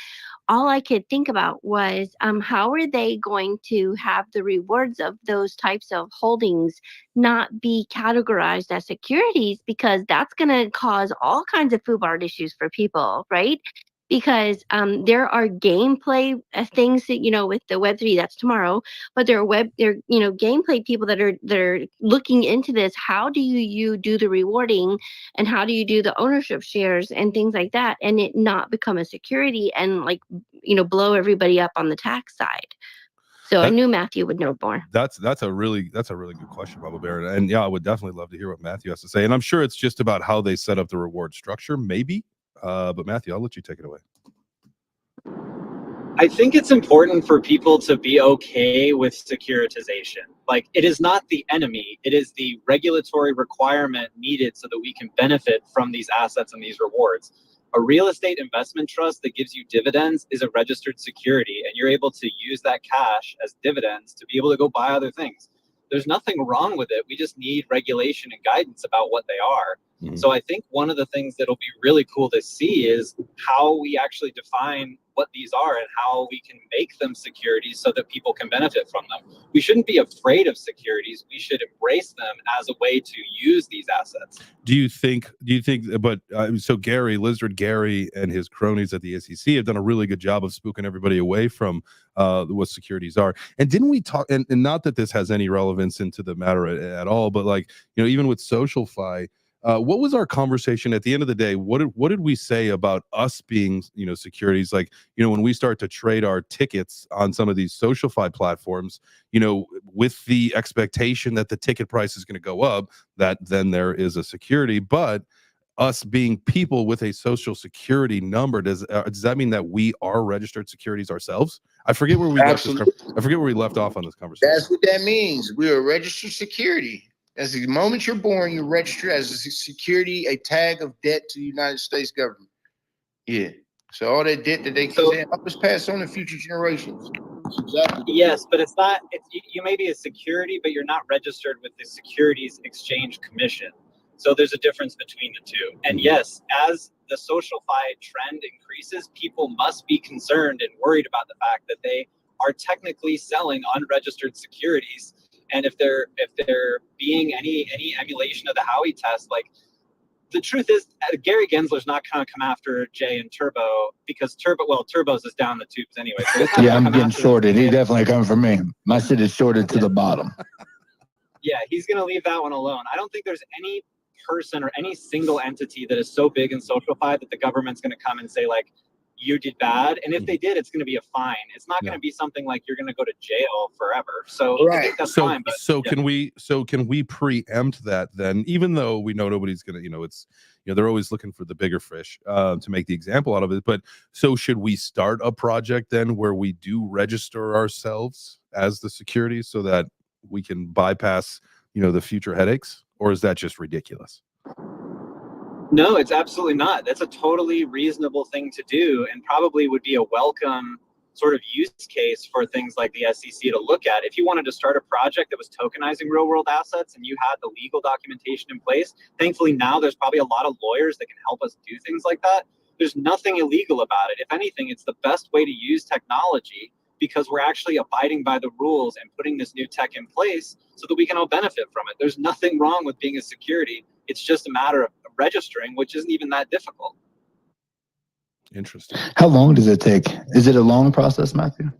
all I could think about was how are they going to have the rewards of those types of holdings not be categorized as securities, because that's going to cause all kinds of FUBAR issues for people, right? Because there are gameplay things that, with the Web3, that's tomorrow, but there are gameplay people that are looking into this. How do you do the rewarding, and how do you do the ownership shares and things like that, and it not become a security and blow everybody up on the tax side? So I knew Matthew would know more. That's a really good question, Bubba Bear. And yeah, I would definitely love to hear what Matthew has to say. And I'm sure it's just about how they set up the reward structure, maybe. But Matthew, I'll let you take it away. I think it's important for people to be okay with securitization. Like, it is not the enemy, it is the regulatory requirement needed so that we can benefit from these assets and these rewards. A real estate investment trust that gives you dividends is a registered security, and you're able to use that cash as dividends to be able to go buy other things. There's nothing wrong with it. We just need regulation and guidance about what they are. Mm-hmm. So I think one of the things that'll be really cool to see is how we actually define what these are and how we can make them securities so that people can benefit from them. We shouldn't be afraid of securities. We should embrace them as a way to use these assets. Do you think, but so Lizard Gary and his cronies at the SEC have done a really good job of spooking everybody away from what securities are. And didn't we talk, and not that this has any relevance into the matter at all, but even with SocialFi, what was our conversation at the end of the day? What did we say about us being, securities? When we start to trade our tickets on some of these SocialFi platforms, with the expectation that the ticket price is going to go up, that then there is a security. But us being people with a social security number, does that mean that we are registered securities ourselves? I forget where we left off on this conversation. That's what that means. We are a registered security. As the moment you're born, you're registered as a security, a tag of debt to the United States government. Yeah. So all that debt that they can say, was passed on to future generations. Exactly. Yes, but it's not. You may be a security, but you're not registered with the Securities Exchange Commission. So there's a difference between the two. And yes, as the SocialFi trend increases, people must be concerned and worried about the fact that they are technically selling unregistered securities. And if they're being any emulation of the Howey test, like, the truth is, Gary Gensler's not going to come after Jay and Turbo, because Turbo's is down the tubes anyway. So yeah, I'm getting shorted. He's definitely coming for me. My shit is shorted to the bottom. Yeah, he's going to leave that one alone. I don't think there's any person or any single entity that is so big in SocialFi that the government's going to come and say, like, you did bad. And if they did, it's going to be a fine. It's not going to be something like you're going to go to jail forever. So I think that's fine. But can we preempt that then, even though we know nobody's going to, they're always looking for the bigger fish to make the example out of it. But so should we start a project then where we do register ourselves as the security so that we can bypass, the future headaches? Or is that just ridiculous? No, it's absolutely not. That's a totally reasonable thing to do, and probably would be a welcome sort of use case for things like the SEC to look at. If you wanted to start a project that was tokenizing real world assets and you had the legal documentation in place, thankfully now there's probably a lot of lawyers that can help us do things like that. There's nothing illegal about it. If anything, it's the best way to use technology, because we're actually abiding by the rules and putting this new tech in place so that we can all benefit from it. There's nothing wrong with being a security. It's just a matter of registering, which isn't even that difficult. Interesting. How long does it take? Is it a long process, Matthew?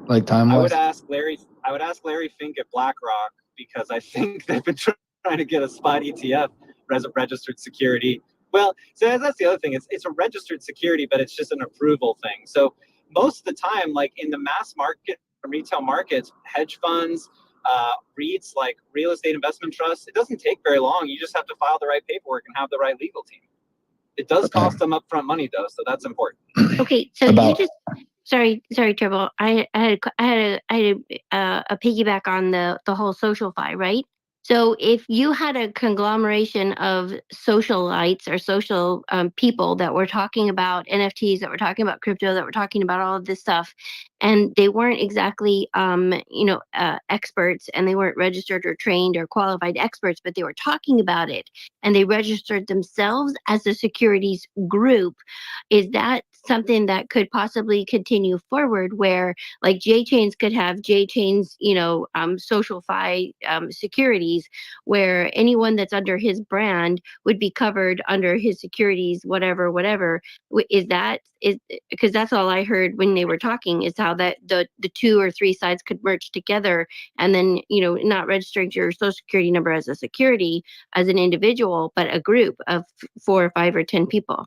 Like time-wise? I would ask Larry Fink at BlackRock, because I think they've been trying to get a spot ETF as a registered security. Well, so that's the other thing. It's a registered security, but it's just an approval thing. So most of the time, like in the mass market, retail markets, hedge funds, REITs, like real estate investment trusts, it doesn't take very long. You just have to file the right paperwork and have the right legal team. It does cost them upfront money though, so that's important. Okay, so you just sorry, Turbo. I had a piggyback on the whole SocialFi, right? So if you had a conglomeration of socialites or social people that were talking about NFTs, that were talking about crypto, that were talking about all of this stuff, and they weren't exactly experts, and they weren't registered or trained or qualified experts, but they were talking about it, and they registered themselves as a securities group, is that something that could possibly continue forward, where like J-Chains could have J-Chains, SocialFi securities, where anyone that's under his brand would be covered under his securities, whatever. Is because that's all I heard when they were talking, is how that the 2 or 3 sides could merge together, and then, not registering your social security number as a security as an individual, but a group of 4 or 5 or 10 people.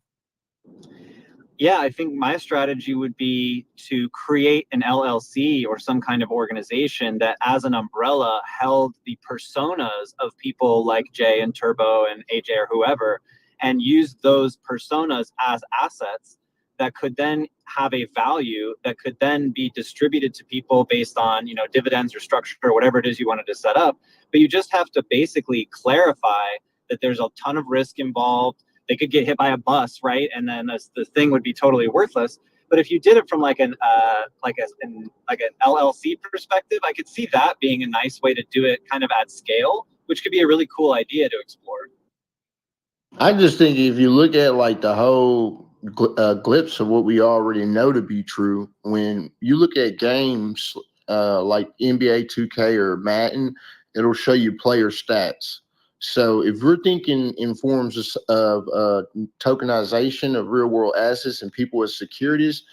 Yeah, I think my strategy would be to create an LLC or some kind of organization that as an umbrella held the personas of people like Jay and Turbo and AJ or whoever, and use those personas as assets that could then have a value that could then be distributed to people based on, dividends or structure or whatever it is you wanted to set up. But you just have to basically clarify that there's a ton of risk involved. They could get hit by a bus, right? And then the thing would be totally worthless. But if you did it from like an LLC perspective, I could see that being a nice way to do it kind of at scale, which could be a really cool idea to explore. I just think if you look at like the whole glimpse of what we already know to be true, when you look at games like NBA 2K or Madden, it'll show you player stats. So if we're thinking in forms of tokenization of real world assets and people as securities,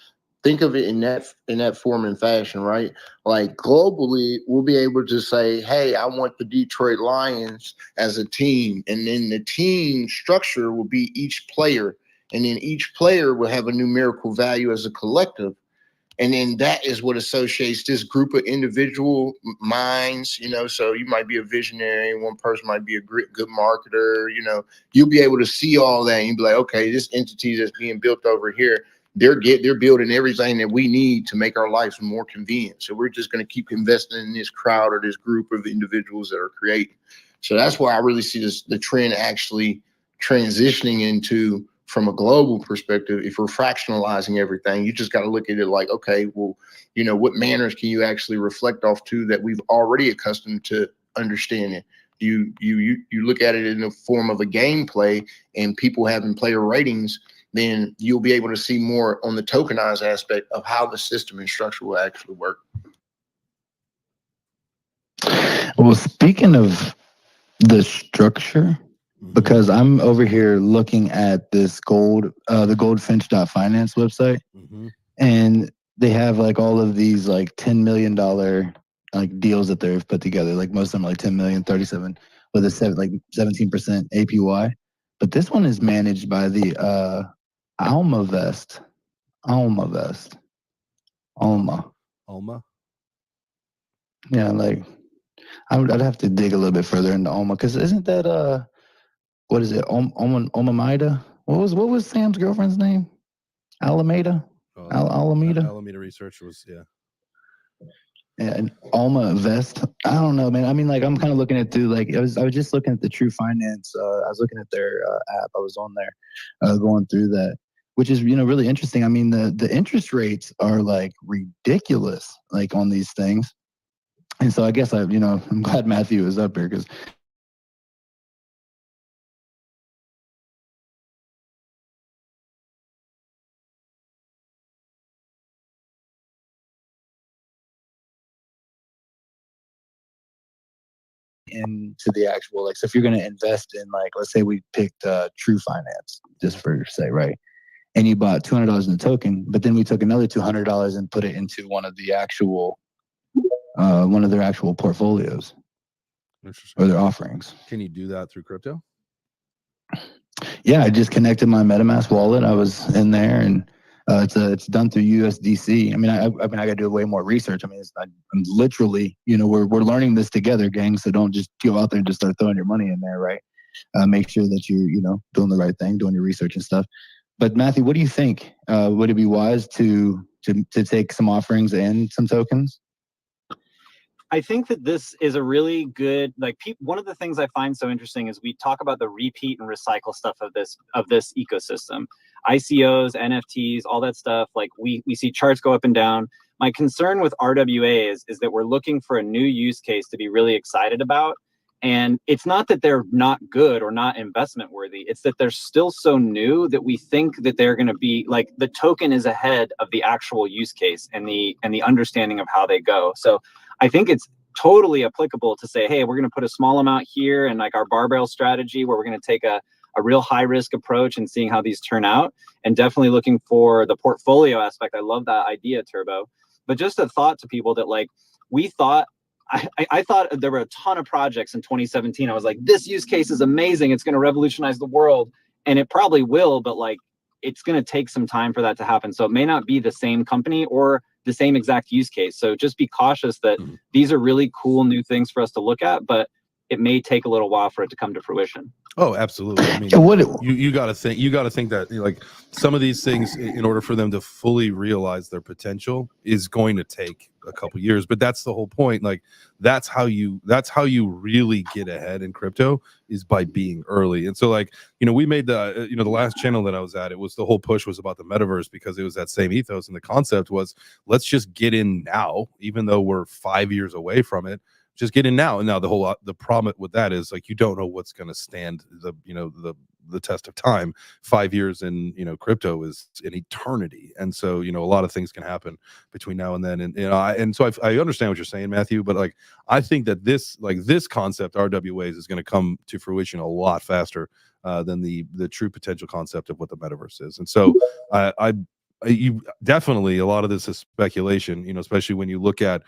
think of it in that form and fashion, right? Like globally, we'll be able to say, hey, I want the Detroit Lions as a team. And then the team structure will be each player. And then each player will have a numerical value as a collective. And then that is what associates this group of individual minds, so you might be a visionary, one person might be a good marketer, you'll be able to see all that and you'll be like, okay, this entity that's being built over here, they're building everything that we need to make our lives more convenient. So we're just going to keep investing in this crowd or this group of individuals that are creating. So that's why I really see the trend actually transitioning into, from a global perspective, if we're fractionalizing everything, you just got to look at it like, okay, well, what manners can you actually reflect off to that we've already accustomed to understanding? you look at it in the form of a gameplay and people having player ratings, then you'll be able to see more on the tokenized aspect of how the system and structure will actually work. Well, speaking of the structure, because I'm over here looking at this the goldfinch.finance website, and they have like all of these like $10 million like deals that they've put together. Like most of them are like 10 million, 37 with a 17% APY. But this one is managed by the Alma. Yeah, like I'd have to dig a little bit further into Alma, because isn't that what is it? Omamida? What was Sam's girlfriend's name? Alameda? Alameda? Alameda Research was, yeah. And Alma Vest. I don't know, man. I mean, like I'm kind of looking at through like I was just looking at the True Finance. I was looking at their app. I was on there going through that, which is really interesting. I mean, the interest rates are like ridiculous, like on these things. And so I guess I'm glad Matthew is up here, because into the actual, like, so if you're going to invest in, like, let's say we picked True Finance, just for say, right, and you bought $200 in the token, but then we took another $200 and put it into one of their actual portfolios or their offerings. Can you do that through crypto? Yeah, I just connected my MetaMask wallet. I was in there, and it's done through USDC. I mean, I got to do way more research. I mean, I'm literally, we're learning this together, gang. So don't just go out there and just start throwing your money in there, right? Make sure that you're, doing the right thing, doing your research and stuff. But Matthew, what do you think? Would it be wise to take some offerings and some tokens? I think that this is a really good, one of the things I find so interesting is we talk about the repeat and recycle stuff of this ecosystem. ICOs, NFTs, all that stuff, like we see charts go up and down. My concern with RWA is that we're looking for a new use case to be really excited about. And it's not that they're not good or not investment worthy. It's that they're still so new that we think that they're going to be like, the token is ahead of the actual use case and the understanding of how they go. So I think it's totally applicable to say, hey, we're going to put a small amount here and like our barbell strategy where we're going to take a real high risk approach and seeing how these turn out, and definitely looking for the portfolio aspect. I love that idea, Turbo. But just a thought to people that like, we thought, I thought there were a ton of projects in 2017. I was like, this use case is amazing. It's going to revolutionize the world. And it probably will, but like, it's going to take some time for that to happen. So it may not be the same company or the same exact use case. So just be cautious that these are really cool new things for us to look at, but it may take a little while for it to come to fruition. Oh, absolutely. I mean, you got to think that like some of these things, in order for them to fully realize their potential, is going to take a couple years. But that's the whole point. Like that's how you really get ahead in crypto, is by being early. And so like, we made the the last channel that I was at, it was the whole push was about the metaverse, because it was that same ethos, and the concept was, let's just get in now, even though we're 5 years away from it. Just get in now. And now the problem with that is like, you don't know what's going to stand the test of time. 5 years in crypto is an eternity, and so a lot of things can happen between now and then. And so I understand what you're saying, Matthew, but like I think that this concept RWAs is going to come to fruition a lot faster than the true potential concept of what the metaverse is. And so you definitely, a lot of this is speculation, especially when you look at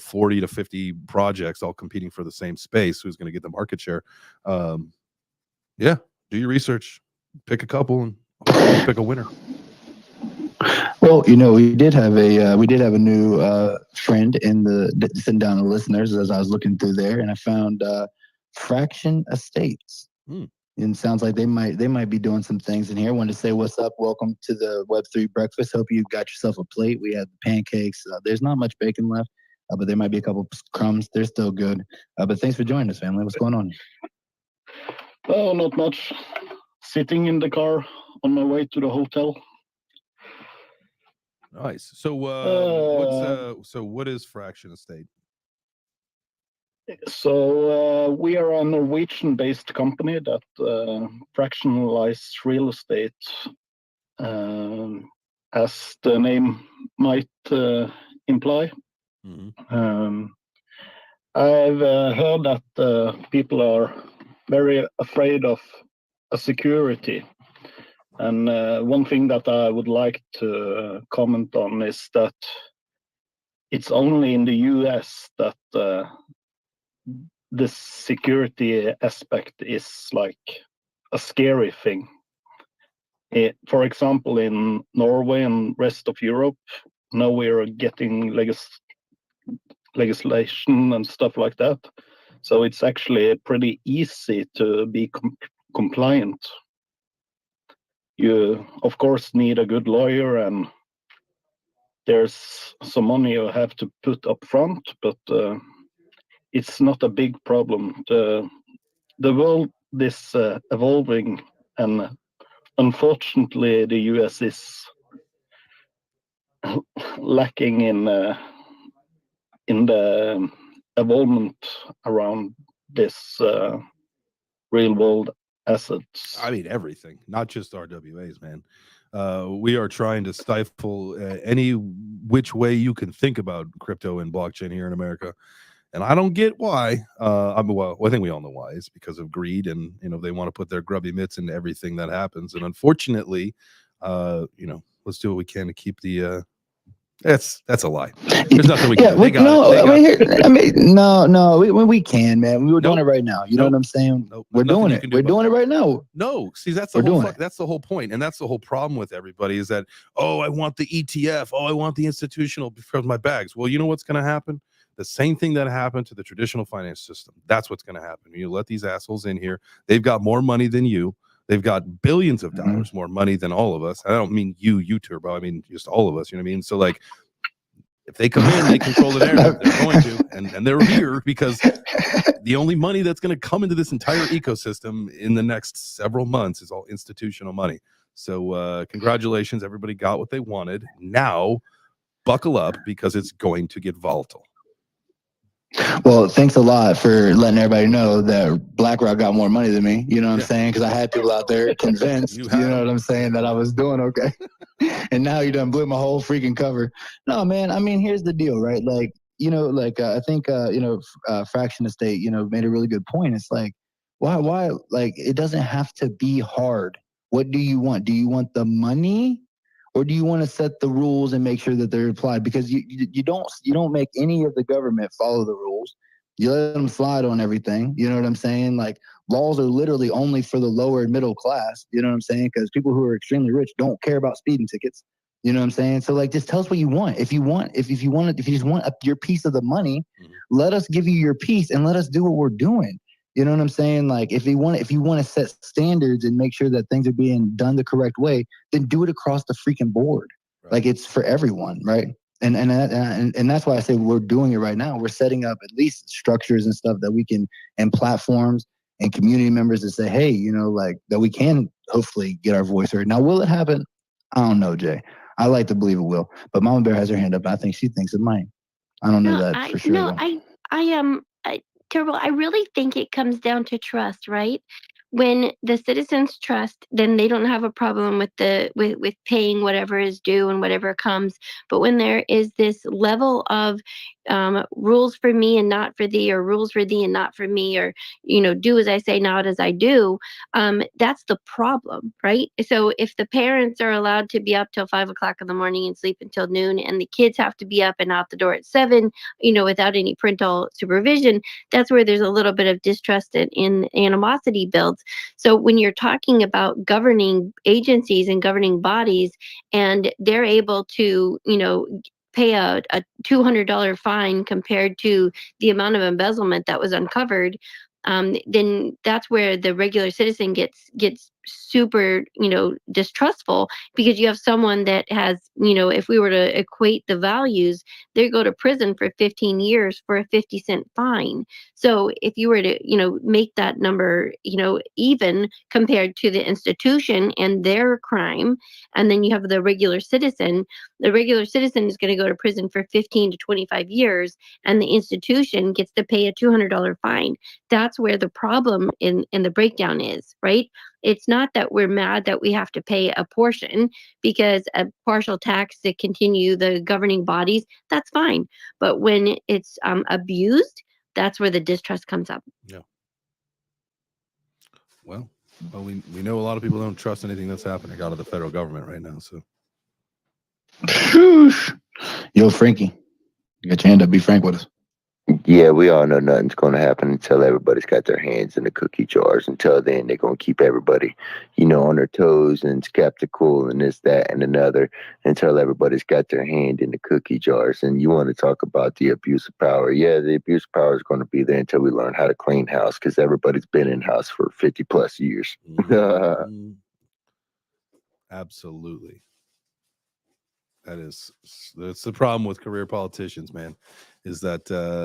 40 to 50 projects all competing for the same space. Who's going to get the market share? Yeah, do your research, pick a couple, and pick a winner. Well, we did have a new friend in sitting down the listeners as I was looking through there, and I found Fraction Estates. And sounds like they might be doing some things in here. I wanted to say what's up. Welcome to the Web3 breakfast. Hope you got yourself a plate. We had the pancakes. There's not much bacon left, but there might be a couple crumbs. They're still good. But thanks for joining us, family. What's going on? Oh, not much. Sitting in the car on my way to the hotel. Nice. So what is Fraction Estate? So we are a Norwegian-based company that fractionalizes real estate, as the name might imply. I've heard that people are very afraid of security. And one thing that I would like to comment on is that it's only in the US that the security aspect is like a scary thing. For example, in Norway and rest of Europe, now we're getting legislation and stuff like that. So it's actually pretty easy to be compliant. You, of course, need a good lawyer, and there's some money you have to put up front, but it's not a big problem. The world is evolving, and unfortunately, the US is lacking in the involvement around this real world assets. I mean, everything, not just RWAs, man. We are trying to stifle any which way you can think about crypto and blockchain here in America. And I don't get why. I think we all know why. It's because of greed, and they want to put their grubby mitts into everything that happens. And unfortunately, let's do what we can to keep the. That's a lie. There's nothing we can do. They got it. No, we can, man. We're doing it right now. You know what I'm saying? We're doing it. We're doing it right now. No, see, that's the whole point, and that's the whole problem with everybody is that, oh, I want the ETF, oh, I want the institutional because my bags. Well, you know what's going to happen? The same thing that happened to the traditional finance system. That's what's going to happen. You let these assholes in here. They've got more money than you. They've got billions of dollars more money than all of us. I don't mean you Turbo. I mean just all of us. You know what I mean? So like, if they come in, they control the narrative. They're going to, and they're here because the only money that's going to come into this entire ecosystem in the next several months is all institutional money. So congratulations, everybody got what they wanted. Now, buckle up because it's going to get volatile. Well, thanks a lot for letting everybody know that BlackRock got more money than me. You know what I'm saying? Because I had people out there convinced, you know what I'm saying, that I was doing okay. And now you done blew my whole freaking cover. No, man, I mean, here's the deal, right? Like, I think, Fraction Estate, made a really good point. It's like, why, like, it doesn't have to be hard. What do you want? Do you want the money? Or do you want to set the rules and make sure that they're applied? Because you don't make any of the government follow the rules. You let them slide on everything. You know what I'm saying? Like, laws are literally only for the lower and middle class. You know what I'm saying? Because people who are extremely rich don't care about speeding tickets. You know what I'm saying? So like, just tell us what you want. If you just want your piece of the money, let us give you your piece and let us do what we're doing. You know what I'm saying? Like, if you want to set standards and make sure that things are being done the correct way, then do it across the freaking board. Right. Like, it's for everyone, right? And that's why I say we're doing it right now. We're setting up at least structures and stuff that we can, and platforms and community members to say, hey, like, that we can hopefully get our voice heard. Now, will it happen? I don't know, Jay. I like to believe it will, but Mama Bear has her hand up. I think she thinks it might. I don't know that for sure. No, Turbo, I really think it comes down to trust, right? When the citizens trust, then they don't have a problem with with paying whatever is due and whatever comes. But when there is this level of rules for me and not for thee, or rules for thee and not for me, or do as I say, not as I do, that's the problem, right? So if the parents are allowed to be up till 5 o'clock in the morning and sleep until noon, and the kids have to be up and out the door at 7, without any parental supervision, that's where there's a little bit of distrust and animosity builds. So when you're talking about governing agencies and governing bodies, and they're able to, pay a $200 fine compared to the amount of embezzlement that was uncovered, then that's where the regular citizen gets super, distrustful, because you have someone that has, if we were to equate the values, they go to prison for 15 years for a 50-cent fine. So if you were to, make that number, even compared to the institution and their crime, and then you have the regular citizen is going to go to prison for 15 to 25 years, and the institution gets to pay a $200 fine. That's where the problem in the breakdown is, right? It's not that we're mad that we have to pay a portion, because a partial tax to continue the governing bodies, that's fine. But when it's abused, that's where the distrust comes up. Yeah. Well, we know a lot of people don't trust anything that's happening out of the federal government right now. So, yo, Frankie, you got your hand up. Be frank with us. Yeah, we all know nothing's going to happen until everybody's got their hands in the cookie jars. Until then, they're going to keep everybody, on their toes and skeptical and this, that, and another, until everybody's got their hand in the cookie jars. And you want to talk about the abuse of power. Yeah, the abuse of power is going to be there until we learn how to clean house, because everybody's been in house for 50 plus years. Absolutely. That's the problem with career politicians, man, is that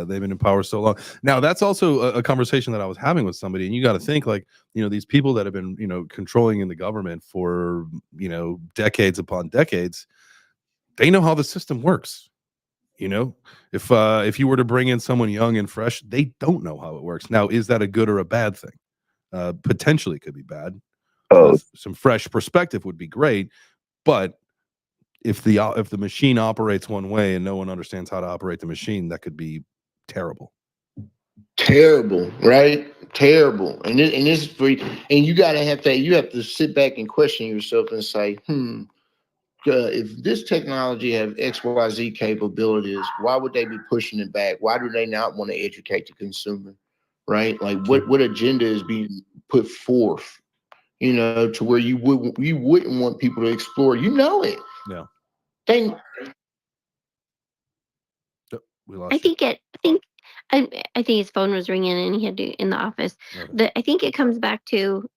they've been in power so long. Now, that's also a conversation that I was having with somebody, and you got to think, like, these people that have been, controlling in the government for, decades upon decades, they know how the system works. If you were to bring in someone young and fresh, they don't know how it works. Now, is that a good or a bad thing? Potentially could be bad. Some fresh perspective would be great, but if the machine operates one way and no one understands how to operate the machine, that could be terrible. Terrible, right? Terrible. And this is free. And you gotta have that. You have to sit back and question yourself and say, if this technology have XYZ capabilities, why would they be pushing it back? Why do they not want to educate the consumer? Right? Like what agenda is being put forth, to where you wouldn't want people to explore. It. Yeah. We lost I think his phone was ringing and he had to in the office. Okay. I think it comes back to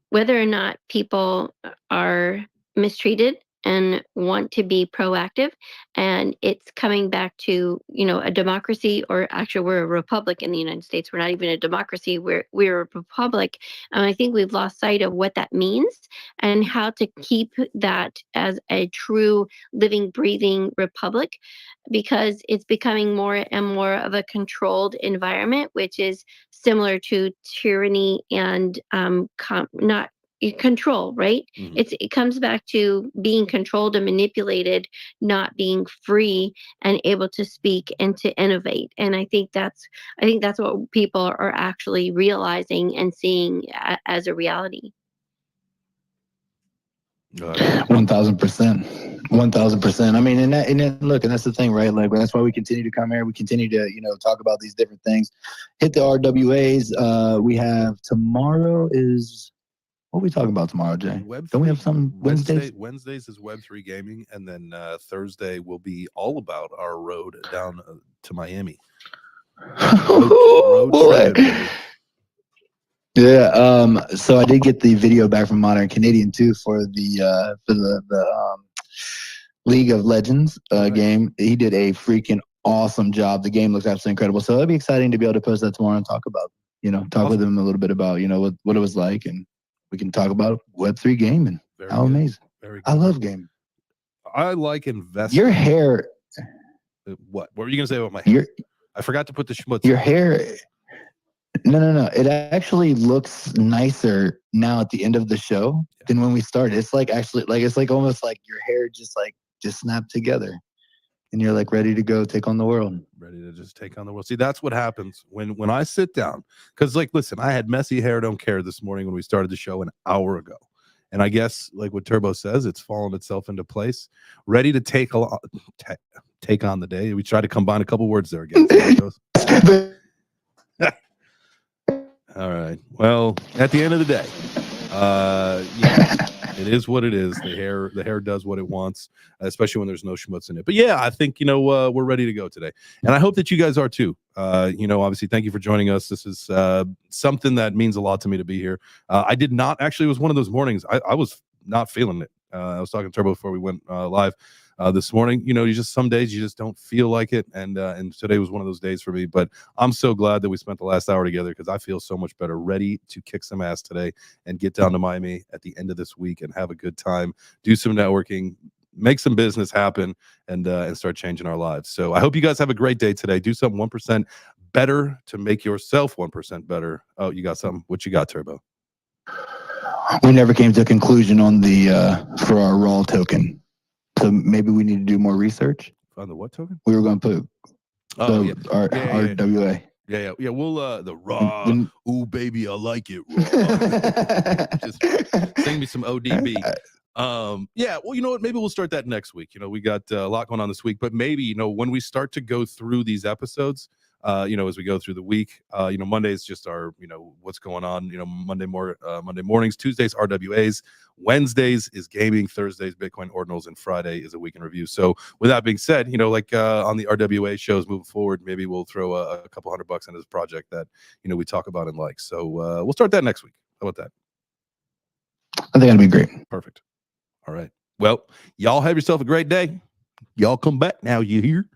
whether or not people are mistreated and want to be proactive, and it's coming back to a democracy, or actually we're a republic in the United States. We're not even a democracy, we're a republic, and I think we've lost sight of what that means and how to keep that as a true living, breathing republic, because it's becoming more and more of a controlled environment, which is similar to tyranny and not control, right? Mm-hmm. It comes back to being controlled and manipulated, not being free and able to speak and to innovate. And I think that's what people are actually realizing and seeing as a reality. 1,000%. I mean, and that's the thing, right? Like, that's why we continue to come here. We continue to, talk about these different things. Hit the RWAs. We have tomorrow is. What are we talking about tomorrow, Jay? Don't we have some Wednesdays? Wednesdays is Web3 gaming, and then Thursday will be all about our road down to Miami. Road trip. Yeah. So I did get the video back from Modern Canadian too for the League of Legends game. He did a freaking awesome job. The game looks absolutely incredible. So it'll be exciting to be able to post that tomorrow and talk about, talk with him a little bit about, what it was like, and we can talk about Web3 gaming. How amazing. Very good. I love gaming. I like investing. Your hair. What were you going to say about my hair? I forgot to put the schmutz. Your hair. No. It actually looks nicer now at the end of the show than when we started. It's like almost like your hair just snapped together. And you're like ready to go take on the world. Ready to just take on the world. See, that's what happens when I sit down. Because, listen, I had messy hair, don't care this morning when we started the show an hour ago. And I guess, like what Turbo says, it's fallen itself into place. Ready to take on the day. We try to combine a couple words there again. All right. Well, at the end of the day, It is what it is. The hair does what it wants, especially when there's no schmutz in it. But yeah, I think we're ready to go today, and I hope that you guys are too. Obviously, thank you for joining us. This is something that means a lot to me to be here. I did not actually. It was one of those mornings. I was not feeling it. I was talking to Turbo before we went live this morning. You just some days you just don't feel like it, and today was one of those days for me. But I'm so glad that we spent the last hour together because I feel so much better, ready to kick some ass today and get down to Miami at the end of this week and have a good time, do some networking, make some business happen, and start changing our lives. So I hope you guys have a great day today. Do something 1% better to make yourself 1% better. Oh, you got something? What you got, Turbo? We never came to a conclusion on the for our raw token, so maybe we need to do more research. On the what token? We were going to put RWA. Yeah. We'll the raw. Ooh, baby, I like it raw. Just sing me some ODB. Yeah, well, you know what? Maybe we'll start that next week. We got a lot going on this week, but maybe when we start to go through these episodes, as we go through the week, Monday is just our, what's going on, Monday mornings, Tuesdays, RWAs, Wednesdays is gaming, Thursdays, Bitcoin ordinals, and Friday is a week in review. So with that being said, on the RWA shows moving forward, maybe we'll throw a couple $100 into this project that, we talk about and like. So we'll start that next week. How about that? I think that'd be great. Perfect. All right. Well, y'all have yourself a great day. Y'all come back now. You hear?